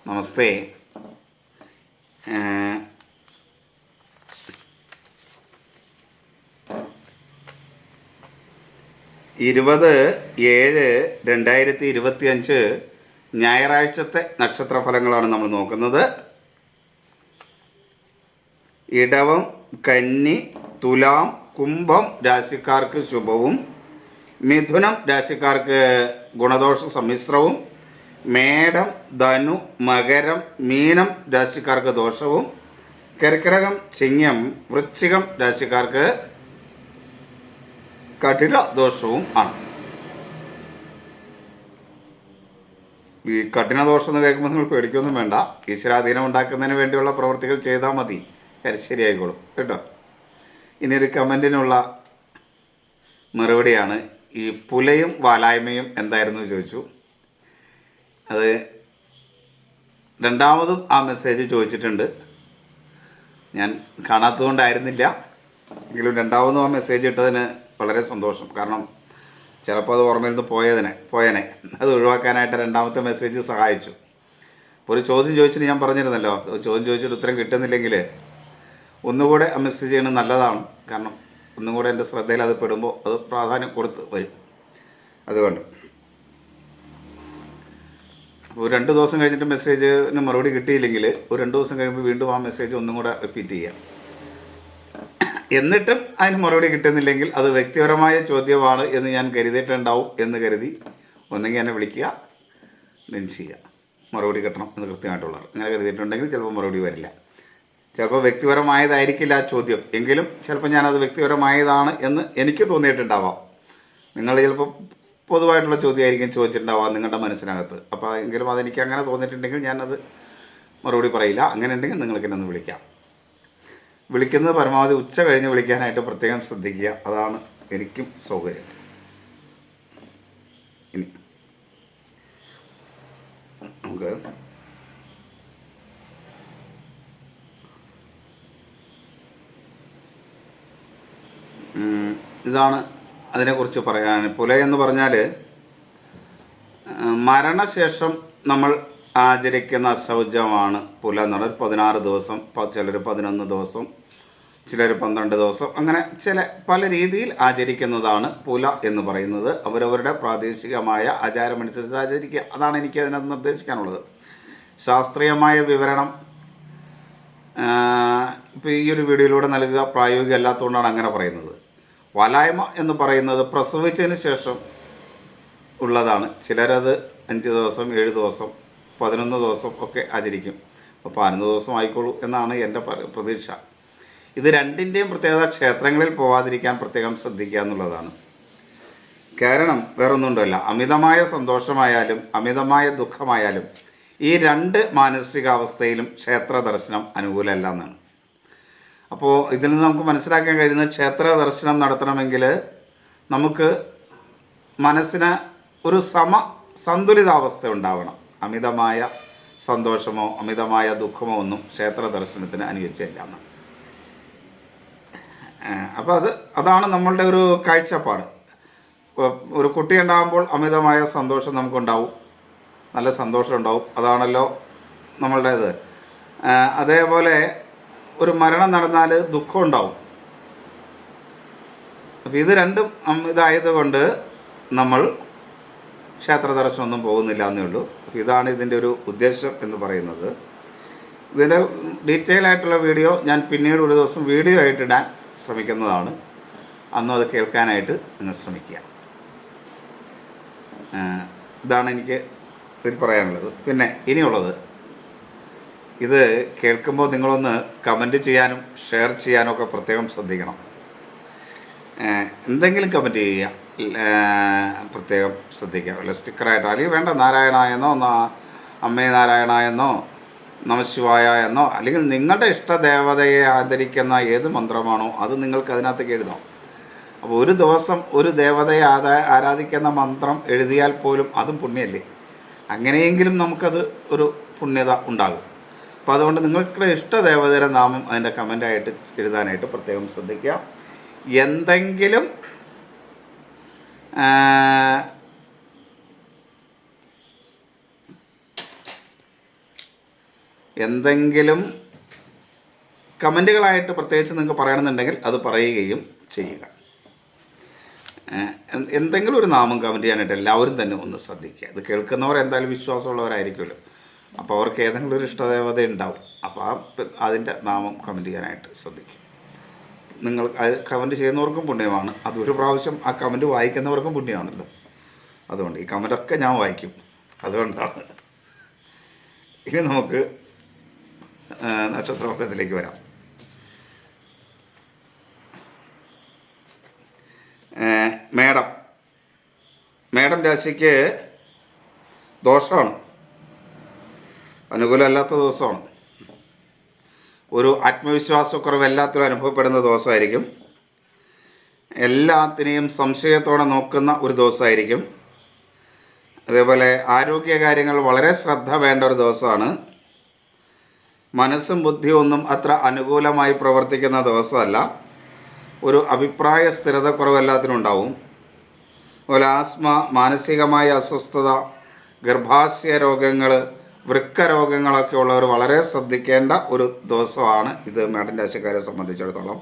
നമസ്തേ. 20/7/2025 ഞായറാഴ്ചത്തെ നക്ഷത്രഫലങ്ങളാണ് നമ്മൾ നോക്കുന്നത്. ഇടവം, കന്നി, തുലാം, കുംഭം രാശിക്കാർക്ക് ശുഭവും, മിഥുനം രാശിക്കാർക്ക് ഗുണദോഷ സമ്മിശ്രവും, മേടം, ധനു, മകരം, മീനം രാശിക്കാർക്ക് ദോഷവും, കർക്കിടകം, ചിങ്ങം, വൃശ്ചികം രാശിക്കാർക്ക് കഠിന ദോഷവും ആണ്. ഈ കഠിന ദോഷം എന്ന് കേൾക്കുമ്പോൾ നിങ്ങൾ പേടിക്കൊന്നും വേണ്ട. ഈശ്വരാധീനം ഉണ്ടാക്കുന്നതിന് വേണ്ടിയുള്ള പ്രവൃത്തികൾ ചെയ്താൽ മതി, ശരിയായിക്കോളും കേട്ടോ. ഇനിയൊരു കമൻറ്റിനുള്ള മറുപടിയാണ്. ഈ പുലയും വാലായ്മയും എന്തായിരുന്നു ചോദിച്ചു. അത് രണ്ടാമതും ആ മെസ്സേജ് ചോദിച്ചിട്ടുണ്ട്. ഞാൻ കാണാത്തതുകൊണ്ടായിരുന്നില്ല, എങ്കിലും രണ്ടാമതും ആ മെസ്സേജ് ഇട്ടതിന് വളരെ സന്തോഷം. കാരണം ചിലപ്പോൾ അത് ഓർമ്മയിൽ നിന്ന് പോയേനെ അത് ഒഴിവാക്കാനായിട്ട് രണ്ടാമത്തെ മെസ്സേജ് സഹായിച്ചു. ഇപ്പോൾ ഒരു ചോദ്യം ചോദിച്ചിട്ട് ഞാൻ പറഞ്ഞിരുന്നല്ലോ, ചോദ്യം ചോദിച്ചിട്ട് ഉത്തരം കിട്ടുന്നില്ലെങ്കിൽ ഒന്നുകൂടെ ആ മെസ്സേജ് ചെയ്യുന്നത് നല്ലതാണ്. കാരണം ഒന്നും കൂടെ എൻ്റെ ശ്രദ്ധയിൽ അത് പെടുമ്പോൾ അത് പ്രാധാന്യം കൊടുത്ത് വരും. അതുകൊണ്ട് ഒരു 2 ദിവസം കഴിഞ്ഞിട്ട് മെസ്സേജിന് മറുപടി കിട്ടിയില്ലെങ്കിൽ ഒരു 2 ദിവസം കഴിയുമ്പോൾ വീണ്ടും ആ മെസ്സേജ് ഒന്നും കൂടെ റിപ്പീറ്റ് ചെയ്യാം. എന്നിട്ടും അതിന് മറുപടി കിട്ടുന്നില്ലെങ്കിൽ അത് വ്യക്തിപരമായ ചോദ്യമാണ് എന്ന് ഞാൻ കരുതിയിട്ടുണ്ടാവും എന്ന് കരുതി ഒന്നെങ്കിൽ എന്നെ വിളിക്കുക, then ചെയ്യുക. മറുപടി കിട്ടണം എന്ന് കൃത്യമായിട്ടുള്ളത് അങ്ങനെ കരുതിയിട്ടുണ്ടെങ്കിൽ ചിലപ്പോൾ മറുപടി വരില്ല. ചിലപ്പോൾ വ്യക്തിപരമായതായിരിക്കില്ല ആ ചോദ്യം, എങ്കിലും ചിലപ്പോൾ ഞാനത് വ്യക്തിപരമായതാണ് എന്ന് എനിക്ക് തോന്നിയിട്ടുണ്ടാവാം. നിങ്ങൾ ചിലപ്പോൾ പൊതുവായിട്ടുള്ള ചോദ്യമായിരിക്കും ചോദിച്ചിട്ടുണ്ടാവാം നിങ്ങളുടെ മനസ്സിനകത്ത്. അപ്പോൾ എങ്കിലും അതെനിക്ക് അങ്ങനെ തോന്നിയിട്ടുണ്ടെങ്കിൽ ഞാനത് മറുപടി പറയില്ല. അങ്ങനെ ഉണ്ടെങ്കിൽ നിങ്ങൾക്ക് എന്നെ ഒന്ന് വിളിക്കാം. വിളിക്കുന്നത് പരമാവധി ഉച്ച കഴിഞ്ഞ് വിളിക്കാനായിട്ട് പ്രത്യേകം ശ്രദ്ധിക്കുക. അതാണ് എനിക്കും സൗകര്യം. ഇനി നമുക്ക് ഇതാണ് അതിനെക്കുറിച്ച് പറയാൻ. പുല എന്ന് പറഞ്ഞാൽ മരണശേഷം നമ്മൾ ആചരിക്കുന്ന ശൗചമാണ് പുല എന്ന് പറഞ്ഞാൽ. 16 ദിവസം, ചിലർ 11 ദിവസം, ചിലർ 12 ദിവസം, അങ്ങനെ പല രീതിയിൽ ആചരിക്കുന്നതാണ് പുല എന്ന് പറയുന്നത്. അവരവരുടെ പ്രാദേശികമായ ആചാരമനുസരിച്ച് ആചരിക്കുക. അതാണ് എനിക്ക് അതിനകത്ത് നിർദ്ദേശിക്കാനുള്ളത്. ശാസ്ത്രീയമായ വിവരണം ഇപ്പോൾ ഈ ഒരു വീഡിയോയിലൂടെ നൽകുക പ്രായോഗികം അല്ലാത്തതുകൊണ്ടാണ് അങ്ങനെ പറയുന്നത്. വാലായ്മ എന്ന് പറയുന്നത് പ്രസവിച്ചതിന് ശേഷം ഉള്ളതാണ്. ചിലരത് 5 ദിവസം, 7 ദിവസം, 11 ദിവസം ഒക്കെ ആചരിക്കും. അപ്പോൾ 11 ദിവസം ആയിക്കോളൂ എന്നാണ് എൻ്റെ പ്രതീക്ഷ. ഇത് രണ്ടിൻ്റെയും പ്രത്യേകത ക്ഷേത്രങ്ങളിൽ പോവാതിരിക്കാൻ പ്രത്യേകം ശ്രദ്ധിക്കുക എന്നുള്ളതാണ്. കാരണം വേറൊന്നുണ്ടല്ല, അമിതമായ സന്തോഷമായാലും അമിതമായ ദുഃഖമായാലും ഈ 2 മാനസികാവസ്ഥയിലും ക്ഷേത്ര ദർശനം അനുകൂലമല്ല എന്നാണ്. അപ്പോൾ ഇതിൽ നിന്ന് നമുക്ക് മനസ്സിലാക്കാൻ കഴിയുന്നത് ക്ഷേത്ര ദർശനം നടത്തണമെങ്കിൽ നമുക്ക് മനസ്സിന് ഒരു സന്തുലിതാവസ്ഥ ഉണ്ടാവണം. അമിതമായ സന്തോഷമോ അമിതമായ ദുഃഖമോ ഒന്നും ക്ഷേത്ര ദർശനത്തിന് അനുയോജ്യമല്ല എന്നാണ്. അപ്പോൾ അതാണ് നമ്മളുടെ ഒരു കാഴ്ചപ്പാട്. ഒരു കുട്ടി ഉണ്ടാകുമ്പോൾ അമിതമായ സന്തോഷം നമുക്കുണ്ടാവും, നല്ല സന്തോഷം ഉണ്ടാവും, അതാണല്ലോ നമ്മളുടേത്. അതേപോലെ ഒരു മരണം നടന്നാൽ ദുഃഖം ഉണ്ടാവും. അപ്പോൾ ഇത് രണ്ടും ഇതായതുകൊണ്ട് നമ്മൾ ക്ഷേത്ര ദർശനമൊന്നും പോകുന്നില്ല എന്നേ ഉള്ളൂ. അപ്പോൾ ഇതാണ് ഇതിൻ്റെ ഒരു ഉദ്ദേശം എന്ന് പറയുന്നത്. ഇതിൻ്റെ ഡീറ്റെയിൽ ആയിട്ടുള്ള വീഡിയോ ഞാൻ പിന്നീട് ഒരു ദിവസം വീഡിയോ ആയിട്ടിടാൻ ശ്രമിക്കുന്നതാണ്. അന്നും അത് കേൾക്കാനായിട്ട് നിങ്ങൾ ശ്രമിക്കുക. ഇതാണ് എനിക്ക് ഇതിൽ പറയാനുള്ളത്. പിന്നെ ഇനിയുള്ളത്, ഇത് കേൾക്കുമ്പോൾ നിങ്ങളൊന്ന് കമൻറ്റ് ചെയ്യാനും ഷെയർ ചെയ്യാനും ഒക്കെ പ്രത്യേകം ശ്രദ്ധിക്കണം. എന്തെങ്കിലും കമൻറ്റ് ചെയ്യുക, പ്രത്യേകം ശ്രദ്ധിക്കുക. വല്ല സ്റ്റിക്കറായിട്ടോ അല്ലെങ്കിൽ വേണ്ട നാരായണ എന്നോ അമ്മേ നാരായണ എന്നോ നമശിവായ എന്നോ, അല്ലെങ്കിൽ നിങ്ങളുടെ ഇഷ്ടദേവതയെ ആദരിക്കുന്ന ഏത് മന്ത്രമാണോ അത് നിങ്ങൾക്ക് അതിനകത്തേക്ക് എഴുതാം. അപ്പോൾ ഒരു ദിവസം ഒരു ദേവതയെ ആരാധിക്കുന്ന മന്ത്രം എഴുതിയാൽ പോലും അതും പുണ്യമല്ലേ. അങ്ങനെയെങ്കിലും നമുക്കത് ഒരു പുണ്യത ഉണ്ടാകും. അപ്പോൾ അതുകൊണ്ട് നിങ്ങളുടെ ഇഷ്ടദേവതയുടെ നാമം അതിൻ്റെ കമൻ്റായിട്ട് എഴുതാനായിട്ട് പ്രത്യേകം ശ്രദ്ധിക്കുക. എന്തെങ്കിലും എന്തെങ്കിലും കമൻറ്റുകളായിട്ട് പ്രത്യേകിച്ച് നിങ്ങൾക്ക് പറയണമെന്നുണ്ടെങ്കിൽ അത് പറയുകയും ചെയ്യുക. എന്തെങ്കിലും ഒരു നാമം കമൻറ്റ് ചെയ്യാനായിട്ട് എല്ലാവരും തന്നെ ഒന്ന് ശ്രദ്ധിക്കുക. ഇത് കേൾക്കുന്നവർ എന്തായാലും വിശ്വാസമുള്ളവരായിരിക്കുമല്ലോ, അപ്പോൾ അവർക്ക് ഏതെങ്കിലും ഒരു ഇഷ്ടദേവത ഉണ്ടാവും. അപ്പോൾ അതിൻ്റെ നാമം കമൻറ്റ് ചെയ്യാനായിട്ട് ശ്രദ്ധിക്കുക. നിങ്ങൾ അത് കമൻറ്റ് ചെയ്യുന്നവർക്കും പുണ്യമാണ്, അതൊരു പ്രാവശ്യം ആ കമൻറ്റ് വായിക്കുന്നവർക്കും പുണ്യമാണല്ലോ. അതുകൊണ്ട് ഈ കമൻറ്റൊക്കെ ഞാൻ വായിക്കും, അതുകൊണ്ടാണ്. ഇനി നമുക്ക് നക്ഷത്രഫലത്തിലേക്ക് വരാം. മേടം രാശിക്ക് ദോഷമാണ്, അനുകൂലമല്ലാത്ത ദിവസമാണ്. ഒരു ആത്മവിശ്വാസക്കുറവ് എല്ലാത്തിലും അനുഭവപ്പെടുന്ന ദിവസമായിരിക്കും. എല്ലാത്തിനെയും സംശയത്തോടെ നോക്കുന്ന ഒരു ദിവസമായിരിക്കും. അതേപോലെ ആരോഗ്യകാര്യങ്ങൾ വളരെ ശ്രദ്ധ വേണ്ട ഒരു ദിവസമാണ്. മനസ്സും ബുദ്ധിയും ഒന്നും അത്ര അനുകൂലമായി പ്രവർത്തിക്കുന്ന ദിവസമല്ല. ഒരു അഭിപ്രായ സ്ഥിരതക്കുറവ് എല്ലാത്തിനും ഉണ്ടാവും. അതുപോലെ ആസ്മ, മാനസികമായ അസ്വസ്ഥത, ഗർഭാശയ രോഗങ്ങൾ, വൃക്ക രോഗങ്ങളൊക്കെ ഉള്ളവർ വളരെ ശ്രദ്ധിക്കേണ്ട ഒരു ദിവസമാണ് ഇത് മേടൻ രാശിക്കാരെ സംബന്ധിച്ചിടത്തോളം.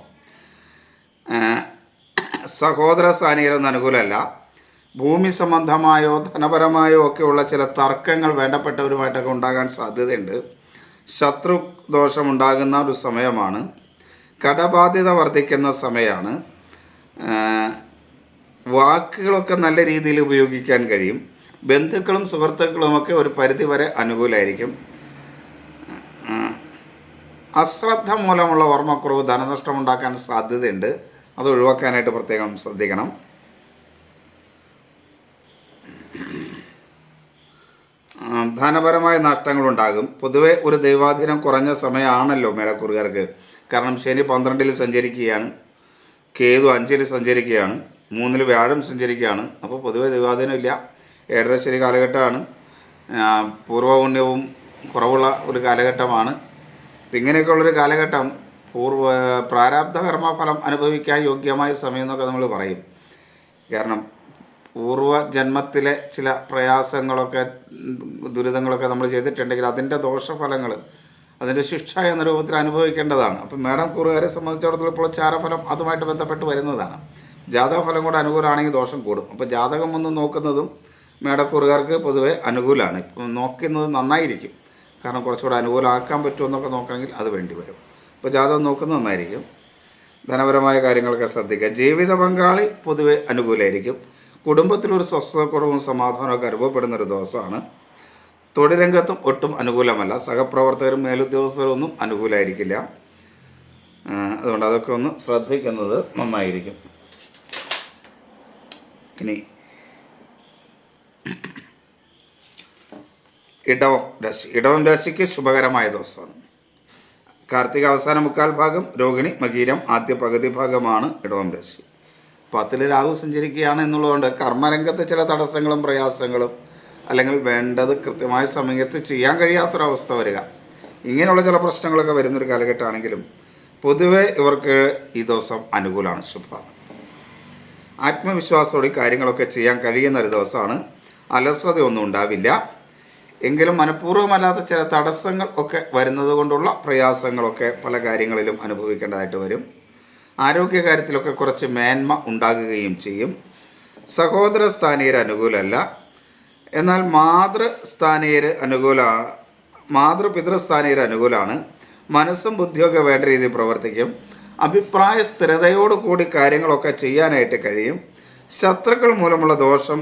സഹോദര സ്ഥാനീയരൊന്നും അനുകൂലമല്ല. ഭൂമി സംബന്ധമായോ ധനപരമായോ ഒക്കെയുള്ള ചില തർക്കങ്ങൾ വേണ്ടപ്പെട്ടവരുമായിട്ടൊക്കെ ഉണ്ടാകാൻ സാധ്യതയുണ്ട്. ശത്രു ദോഷമുണ്ടാകുന്ന ഒരു സമയമാണ്. കടബാധ്യത വർദ്ധിക്കുന്ന സമയമാണ്. വാക്കുകളൊക്കെ നല്ല രീതിയിൽ ഉപയോഗിക്കാൻ കഴിയും. ബന്ധുക്കളും സുഹൃത്തുക്കളുമൊക്കെ ഒരു പരിധിവരെ അനുകൂലമായിരിക്കും. അശ്രദ്ധ മൂലമുള്ള ഓർമ്മക്കുറവ് ധനനഷ്ടമുണ്ടാക്കാൻ സാധ്യതയുണ്ട്, അത് ഒഴിവാക്കാനായിട്ട് പ്രത്യേകം ശ്രദ്ധിക്കണം. ധനപരമായ നഷ്ടങ്ങളുണ്ടാകും. പൊതുവെ ഒരു ദൈവാധീനം കുറഞ്ഞ സമയമാണല്ലോ മേടക്കൂറുകാർക്ക്. കാരണം ശനി 12-ൽ സഞ്ചരിക്കുകയാണ്, കേതു 5-ൽ സഞ്ചരിക്കുകയാണ്, 3-ൽ വ്യാഴം സഞ്ചരിക്കുകയാണ്. അപ്പോൾ പൊതുവെ ദൈവാധീനം ഇല്ല. 7.5 ശനി കാലഘട്ടമാണ്. പൂർവ്വപുണ്യവും കുറവുള്ള ഒരു കാലഘട്ടമാണ്. അപ്പം ഇങ്ങനെയൊക്കെയുള്ളൊരു കാലഘട്ടം പ്രാരാബ്ധ കർമ്മഫലം അനുഭവിക്കാൻ യോഗ്യമായ സമയം എന്നൊക്കെ നമ്മൾ പറയും. കാരണം പൂർവ്വജന്മത്തിലെ ചില പ്രയാസങ്ങളൊക്കെ ദുരിതങ്ങളൊക്കെ നമ്മൾ ചെയ്തിട്ടുണ്ടെങ്കിൽ അതിൻ്റെ ദോഷഫലങ്ങൾ, അതിൻ്റെ ശിക്ഷ എന്ന രൂപത്തിൽ അനുഭവിക്കേണ്ടതാണ്. അപ്പം മേടം കൂറുകാരെ സംബന്ധിച്ചിടത്തോളം ഇപ്പോൾ ചാരഫലം അതുമായിട്ട് ബന്ധപ്പെട്ട് വരുന്നതാണ്. ജാതകഫലം കൂടെ അനുകൂലമാണെങ്കിൽ ദോഷം കൂടും. അപ്പോൾ ജാതകം ഒന്ന് നോക്കുന്നതും മേടക്കൂറുകാർക്ക് പൊതുവെ അനുകൂലമാണ്. ഇപ്പം നോക്കുന്നത് നന്നായിരിക്കും. കാരണം കുറച്ചുകൂടെ അനുകൂലമാക്കാൻ പറ്റുമെന്നൊക്കെ നോക്കണമെങ്കിൽ അത് വേണ്ടി വരും. അപ്പോൾ ജാതകം നോക്കുന്നത് നന്നായിരിക്കും. ധനപരമായ കാര്യങ്ങളൊക്കെ ശ്രദ്ധിക്കുക. ജീവിത പങ്കാളി പൊതുവെ അനുകൂലമായിരിക്കും. കുടുംബത്തിലൊരു സ്വസ്ഥതക്കുറവും സമാധാനമൊക്കെ അനുഭവപ്പെടുന്നൊരു ദിവസമാണ്. തൊഴിൽ രംഗത്തും ഒട്ടും അനുകൂലമല്ല. സഹപ്രവർത്തകരും മേലുദ്യോഗസ്ഥരും ഒന്നും അനുകൂലമായിരിക്കില്ല. അതുകൊണ്ട് അതൊക്കെ ഒന്ന് ശ്രദ്ധിക്കുന്നത് നന്നായിരിക്കും. ഇനി ഇടവം രാശിക്ക് ശുഭകരമായ ദിവസമാണ്. കാർത്തിക അവസാന 3/4 ഭാഗം, രോഹിണി മകീരം ആദ്യ പകുതി ഭാഗമാണ് ഇടവം രാശി. 10-ൽ രാഹു സഞ്ചരിക്കുകയാണ് എന്നുള്ളതുകൊണ്ട് കർമ്മരംഗത്ത് ചില തടസ്സങ്ങളും പ്രയാസങ്ങളും, അല്ലെങ്കിൽ വേണ്ടത് കൃത്യമായ സമയത്ത് ചെയ്യാൻ കഴിയാത്തൊരവസ്ഥ വരിക, ഇങ്ങനെയുള്ള ചില പ്രശ്നങ്ങളൊക്കെ വരുന്നൊരു കാലഘട്ടമാണെങ്കിലും പൊതുവെ ഇവർക്ക് ഈ ദിവസം അനുകൂലമാണ്, ശുഭമാണ്. ആത്മവിശ്വാസത്തോടെ കാര്യങ്ങളൊക്കെ ചെയ്യാൻ കഴിയുന്ന ഒരു ദിവസമാണ്. അലസതയൊന്നും ഉണ്ടാവില്ല. എങ്കിലും മനഃപൂർവ്വമല്ലാത്ത ചില തടസ്സങ്ങൾ ഒക്കെ വരുന്നത് കൊണ്ടുള്ള പ്രയാസങ്ങളൊക്കെ പല കാര്യങ്ങളിലും അനുഭവിക്കേണ്ടതായിട്ട് വരും. ആരോഗ്യകാര്യത്തിലൊക്കെ കുറച്ച് മേന്മ ഉണ്ടാകുകയും ചെയ്യും. സഹോദര സ്ഥാനീയർ അനുകൂലമല്ല. എന്നാൽ മാതൃപിതൃസ്ഥാനീയർ അനുകൂലമാണ്. മനസ്സും ബുദ്ധിയൊക്കെ വേണ്ട രീതിയിൽ പ്രവർത്തിക്കും. അഭിപ്രായ സ്ഥിരതയോടു കൂടി കാര്യങ്ങളൊക്കെ ചെയ്യാനായിട്ട് കഴിയും. ശത്രുക്കൾ മൂലമുള്ള ദോഷം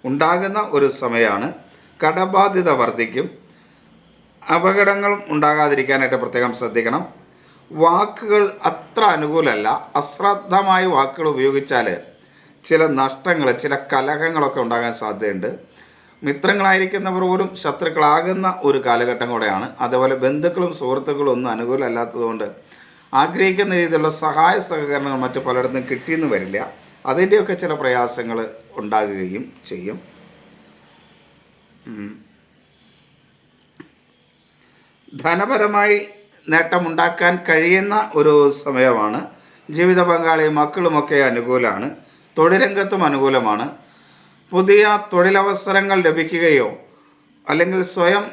ഉണ്ടാകുന്ന ഒരു സമയമാണ്. കടബാധ്യത വർദ്ധിക്കും. അപകടങ്ങളും ഉണ്ടാകാതിരിക്കാനായിട്ട് പ്രത്യേകം ശ്രദ്ധിക്കണം. വാക്കുകൾ അത്ര അനുകൂലമല്ല. അശ്രദ്ധമായി വാക്കുകൾ ഉപയോഗിച്ചാൽ ചില നഷ്ടങ്ങൾ, ചില കലഹങ്ങളൊക്കെ ഉണ്ടാകാൻ സാധ്യതയുണ്ട്. മിത്രങ്ങളായിരിക്കുന്നവർ പോലും ശത്രുക്കളാകുന്ന ഒരു കാലഘട്ടം കൂടെയാണ്. അതേപോലെ ബന്ധുക്കളും സുഹൃത്തുക്കളും ഒന്നും അനുകൂലമല്ലാത്തതുകൊണ്ട് ആഗ്രഹിക്കുന്ന രീതിയിലുള്ള സഹായ സഹകരണങ്ങൾ മറ്റു പലയിടത്തും കിട്ടിയെന്ന് വരില്ല. അതിൻ്റെയൊക്കെ ചില പ്രയാസങ്ങൾ ഉണ്ടാകുകയും ചെയ്യും. ധനപരമായി നേട്ടമുണ്ടാക്കാൻ കഴിയുന്ന ഒരു സമയമാണ്. ജീവിത പങ്കാളിയും മക്കളുമൊക്കെ അനുകൂലമാണ്. തൊഴിൽ രംഗത്തും അനുകൂലമാണ്. പുതിയ തൊഴിലവസരങ്ങൾ ലഭിക്കുകയോ അല്ലെങ്കിൽ സ്വയം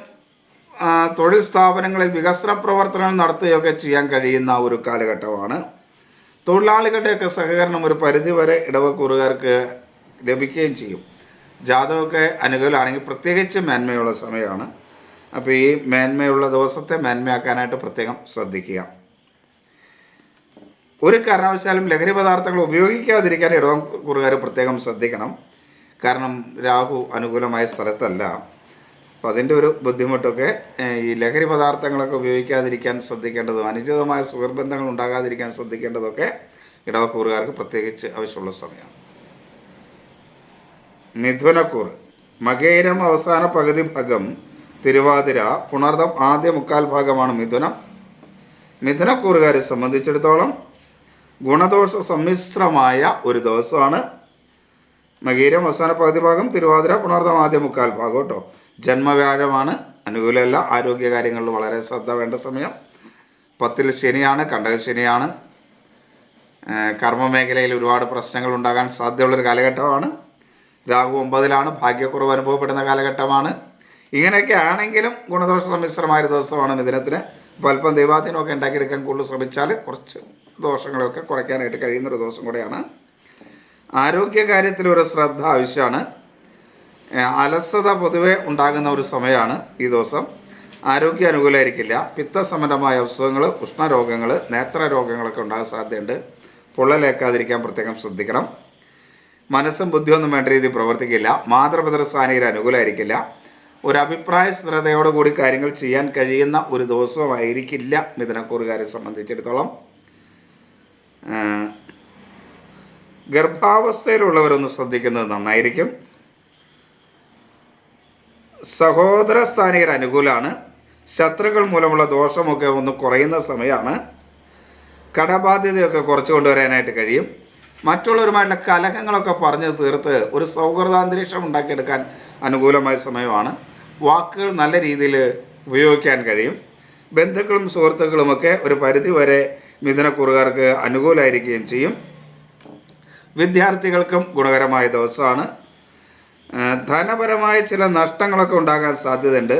തൊഴിൽ സ്ഥാപനങ്ങളിൽ വികസന പ്രവർത്തനങ്ങൾ നടത്തുകയൊക്കെ ചെയ്യാൻ കഴിയുന്ന ഒരു കാലഘട്ടമാണ്. തൊഴിലാളികളുടെയൊക്കെ സഹകരണം ഒരു പരിധിവരെ ഇടവക്കൂറുകാർക്ക് ലഭിക്കുകയും ചെയ്യും. ജാതകമൊക്കെ അനുകൂലമാണെങ്കിൽ പ്രത്യേകിച്ച് മേന്മയുള്ള സമയമാണ്. അപ്പോൾ ഈ മേന്മയുള്ള ദിവസത്തെ മേന്മയാക്കാനായിട്ട് പ്രത്യേകം ശ്രദ്ധിക്കുക. ഒരു കാരണവശാലും ലഹരി പദാർത്ഥങ്ങൾ ഉപയോഗിക്കാതിരിക്കാൻ ഇടവക്കൂറുകാർ പ്രത്യേകം ശ്രദ്ധിക്കണം. കാരണം രാഹു അനുകൂലമായ സ്ഥലത്തല്ല. അപ്പോൾ അതിൻ്റെ ഒരു ബുദ്ധിമുട്ടൊക്കെ ഈ ലഹരി പദാർത്ഥങ്ങളൊക്കെ ഉപയോഗിക്കാതിരിക്കാൻ ശ്രദ്ധിക്കേണ്ടതും അനുചിതമായ സുഹൃബന്ധങ്ങൾ ഉണ്ടാകാതിരിക്കാൻ ശ്രദ്ധിക്കേണ്ടതൊക്കെ ഇടവക്കൂറുകാർക്ക് പ്രത്യേകിച്ച് ആവശ്യമുള്ള സമയമാണ്. മിഥുനക്കൂറ് മകേരം അവസാന പകുതി ഭാഗം, തിരുവാതിര പുണർദം ആദ്യ മുക്കാൽ ഭാഗമാണ് മിഥുനം. മിഥുനക്കൂറുകാരെ സംബന്ധിച്ചിടത്തോളം ഗുണദോഷ സമ്മിശ്രമായ ഒരു ദിവസമാണ്. മകീരം അവസാന പകുതി ഭാഗം, തിരുവാതിര പുണർദം ആദ്യ മുക്കാൽ ഭാഗം കേട്ടോ. ജന്മവ്യാഴമാണ്, അനുകൂലമല്ല. ആരോഗ്യകാര്യങ്ങളിൽ വളരെ ശ്രദ്ധ വേണ്ട സമയം. 10-ൽ ശനിയാണ്, കണ്ടകശനിയാണ്. കർമ്മമേഖലയിൽ ഒരുപാട് പ്രശ്നങ്ങൾ ഉണ്ടാകാൻ സാധ്യതയുള്ളൊരു കാലഘട്ടമാണ്. രാഹു 9-ലാണ്, ഭാഗ്യക്കുറവ് അനുഭവപ്പെടുന്ന കാലഘട്ടമാണ്. ഇങ്ങനെയൊക്കെ ആണെങ്കിലും ഗുണദോഷ സമ്മിശ്രമായൊരു ദിവസമാണ് മിഥുനത്തിന്. അപ്പോൾ അല്പം ദൈവാധീനമൊക്കെ ഉണ്ടാക്കിയെടുക്കാൻ കൂടുതൽ ശ്രമിച്ചാൽ കുറച്ച് ദോഷങ്ങളൊക്കെ കുറയ്ക്കാനായിട്ട് കഴിയുന്നൊരു ദിവസം കൂടെയാണ്. ആരോഗ്യകാര്യത്തിൽ ഒരു ശ്രദ്ധ ആവശ്യമാണ്. അലസത പൊതുവെ ഉണ്ടാകുന്ന ഒരു സമയമാണ് ഈ ദിവസം. ആരോഗ്യം അനുകൂലമായിരിക്കില്ല. പിത്തസംബന്ധമായ അസുഖങ്ങൾ, ഉഷ്ണരോഗങ്ങൾ, നേത്രരോഗങ്ങളൊക്കെ ഉണ്ടാകാൻ സാധ്യതയുണ്ട്. പൊള്ളലേക്കാതിരിക്കാൻ പ്രത്യേകം ശ്രദ്ധിക്കണം. മനസ്സും ബുദ്ധിയൊന്നും വേണ്ട രീതിയിൽ പ്രവർത്തിക്കില്ല. മാതൃപിതൃസ്ഥാനീയർ അനുകൂലമായിരിക്കില്ല. ഒരു അഭിപ്രായ സ്ഥിരതയോടുകൂടി കാര്യങ്ങൾ ചെയ്യാൻ കഴിയുന്ന ഒരു ദിവസമായിരിക്കില്ല മിഥുനക്കൂറുകാരെ സംബന്ധിച്ചിടത്തോളം. ഗർഭാവസ്ഥയിലുള്ളവരൊന്ന് ശ്രദ്ധിക്കുന്നത് നന്നായിരിക്കും. സഹോദര സ്ഥാനീയർ അനുകൂലമാണ്. ശത്രുക്കൾ മൂലമുള്ള ദോഷമൊക്കെ ഒന്ന് കുറയുന്ന സമയമാണ്. കടബാധ്യതയൊക്കെ കുറച്ച് കൊണ്ടുവരാനായിട്ട് കഴിയും. മറ്റുള്ളവരുമായിട്ടുള്ള കലഹങ്ങളൊക്കെ പറഞ്ഞ് തീർത്ത് ഒരു സൗഹൃദാന്തരീക്ഷം ഉണ്ടാക്കിയെടുക്കാൻ അനുകൂലമായ സമയമാണ്. വാക്കുകൾ നല്ല രീതിയിൽ ഉപയോഗിക്കാൻ കഴിയും. ബന്ധുക്കളും സുഹൃത്തുക്കളുമൊക്കെ ഒരു പരിധിവരെ മിഥുനക്കൂറുകാർക്ക് അനുകൂലമായിരിക്കുകയും ചെയ്യും. വിദ്യാർത്ഥികൾക്കും ഗുണകരമായ ദിവസമാണ്. ധനപരമായ ചില നഷ്ടങ്ങളൊക്കെ ഉണ്ടാകാൻ സാധ്യതയുണ്ട്.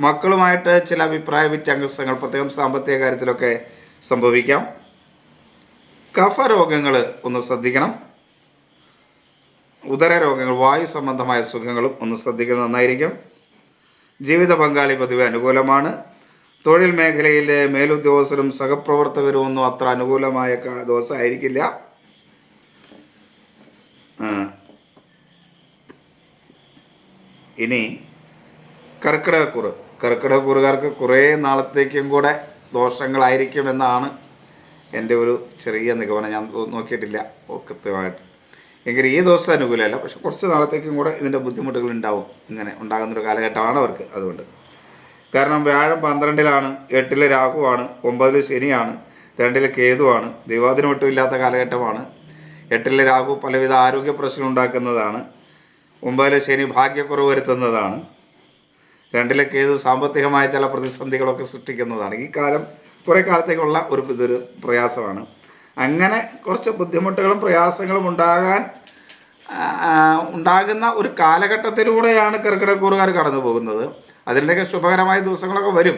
മക്കളുമായിട്ട് ചില അഭിപ്രായ വ്യത്യാസങ്ങൾ പ്രത്യേകം സാമ്പത്തിക കാര്യത്തിലൊക്കെ സംഭവിക്കാം. കഫരോഗങ്ങൾ ഒന്ന് ശ്രദ്ധിക്കണം. ഉദരരോഗങ്ങൾ, വായു സംബന്ധമായ അസുഖങ്ങളും ഒന്ന് ശ്രദ്ധിക്കുന്നത് നന്നായിരിക്കും. ജീവിത പങ്കാളി പൊതുവെ അനുകൂലമാണ്. തൊഴിൽ മേഖലയിലെ മേലുദ്യോഗസ്ഥരും സഹപ്രവർത്തകരും ഒന്നും അത്ര അനുകൂലമായ ദിവസമായിരിക്കില്ല. ഇനി കർക്കിടകക്കൂറുകാർക്ക് കുറേ നാളത്തേക്കും കൂടെ ദോഷങ്ങളായിരിക്കുമെന്നാണ് എൻ്റെ ഒരു ചെറിയ നിഗമനം. ഞാൻ നോക്കിയിട്ടില്ല കൃത്യമായിട്ട്. എങ്കിലും ഈ ദിവസം അനുകൂലമല്ല, പക്ഷെ കുറച്ച് നാളത്തേക്കും കൂടെ ഇതിൻ്റെ ബുദ്ധിമുട്ടുകൾ ഉണ്ടാവും. ഇങ്ങനെ ഉണ്ടാകുന്നൊരു കാലഘട്ടമാണ് അവർക്ക്. അതുകൊണ്ട് കാരണം വ്യാഴം 12-ലാണ്, 8-ൽ രാഹുവാണ്, 9-ൽ ശനിയാണ്, 2-ൽ കേതുവാണ്. ദൈവാധീനം ഒട്ടും ഇല്ലാത്ത കാലഘട്ടമാണ്. 8-ൽ രാഹു പലവിധ ആരോഗ്യ പ്രശ്നം ഉണ്ടാക്കുന്നതാണ്. 9-ൽ ശനി ഭാഗ്യക്കുറവ് വരുത്തുന്നതാണ്. 2-ൽ കേതു സാമ്പത്തികമായ ചില പ്രതിസന്ധികളൊക്കെ സൃഷ്ടിക്കുന്നതാണ്. ഈ കാലം കുറേ കാലത്തേക്കുള്ള ഇതൊരു പ്രയാസമാണ്. അങ്ങനെ കുറച്ച് ബുദ്ധിമുട്ടുകളും പ്രയാസങ്ങളും ഉണ്ടാകുന്ന ഒരു കാലഘട്ടത്തിലൂടെയാണ് കർക്കിടകക്കൂറുകാർ കടന്നു പോകുന്നത്. അതിൻ്റെയൊക്കെ ശുഭകരമായ ദിവസങ്ങളൊക്കെ വരും.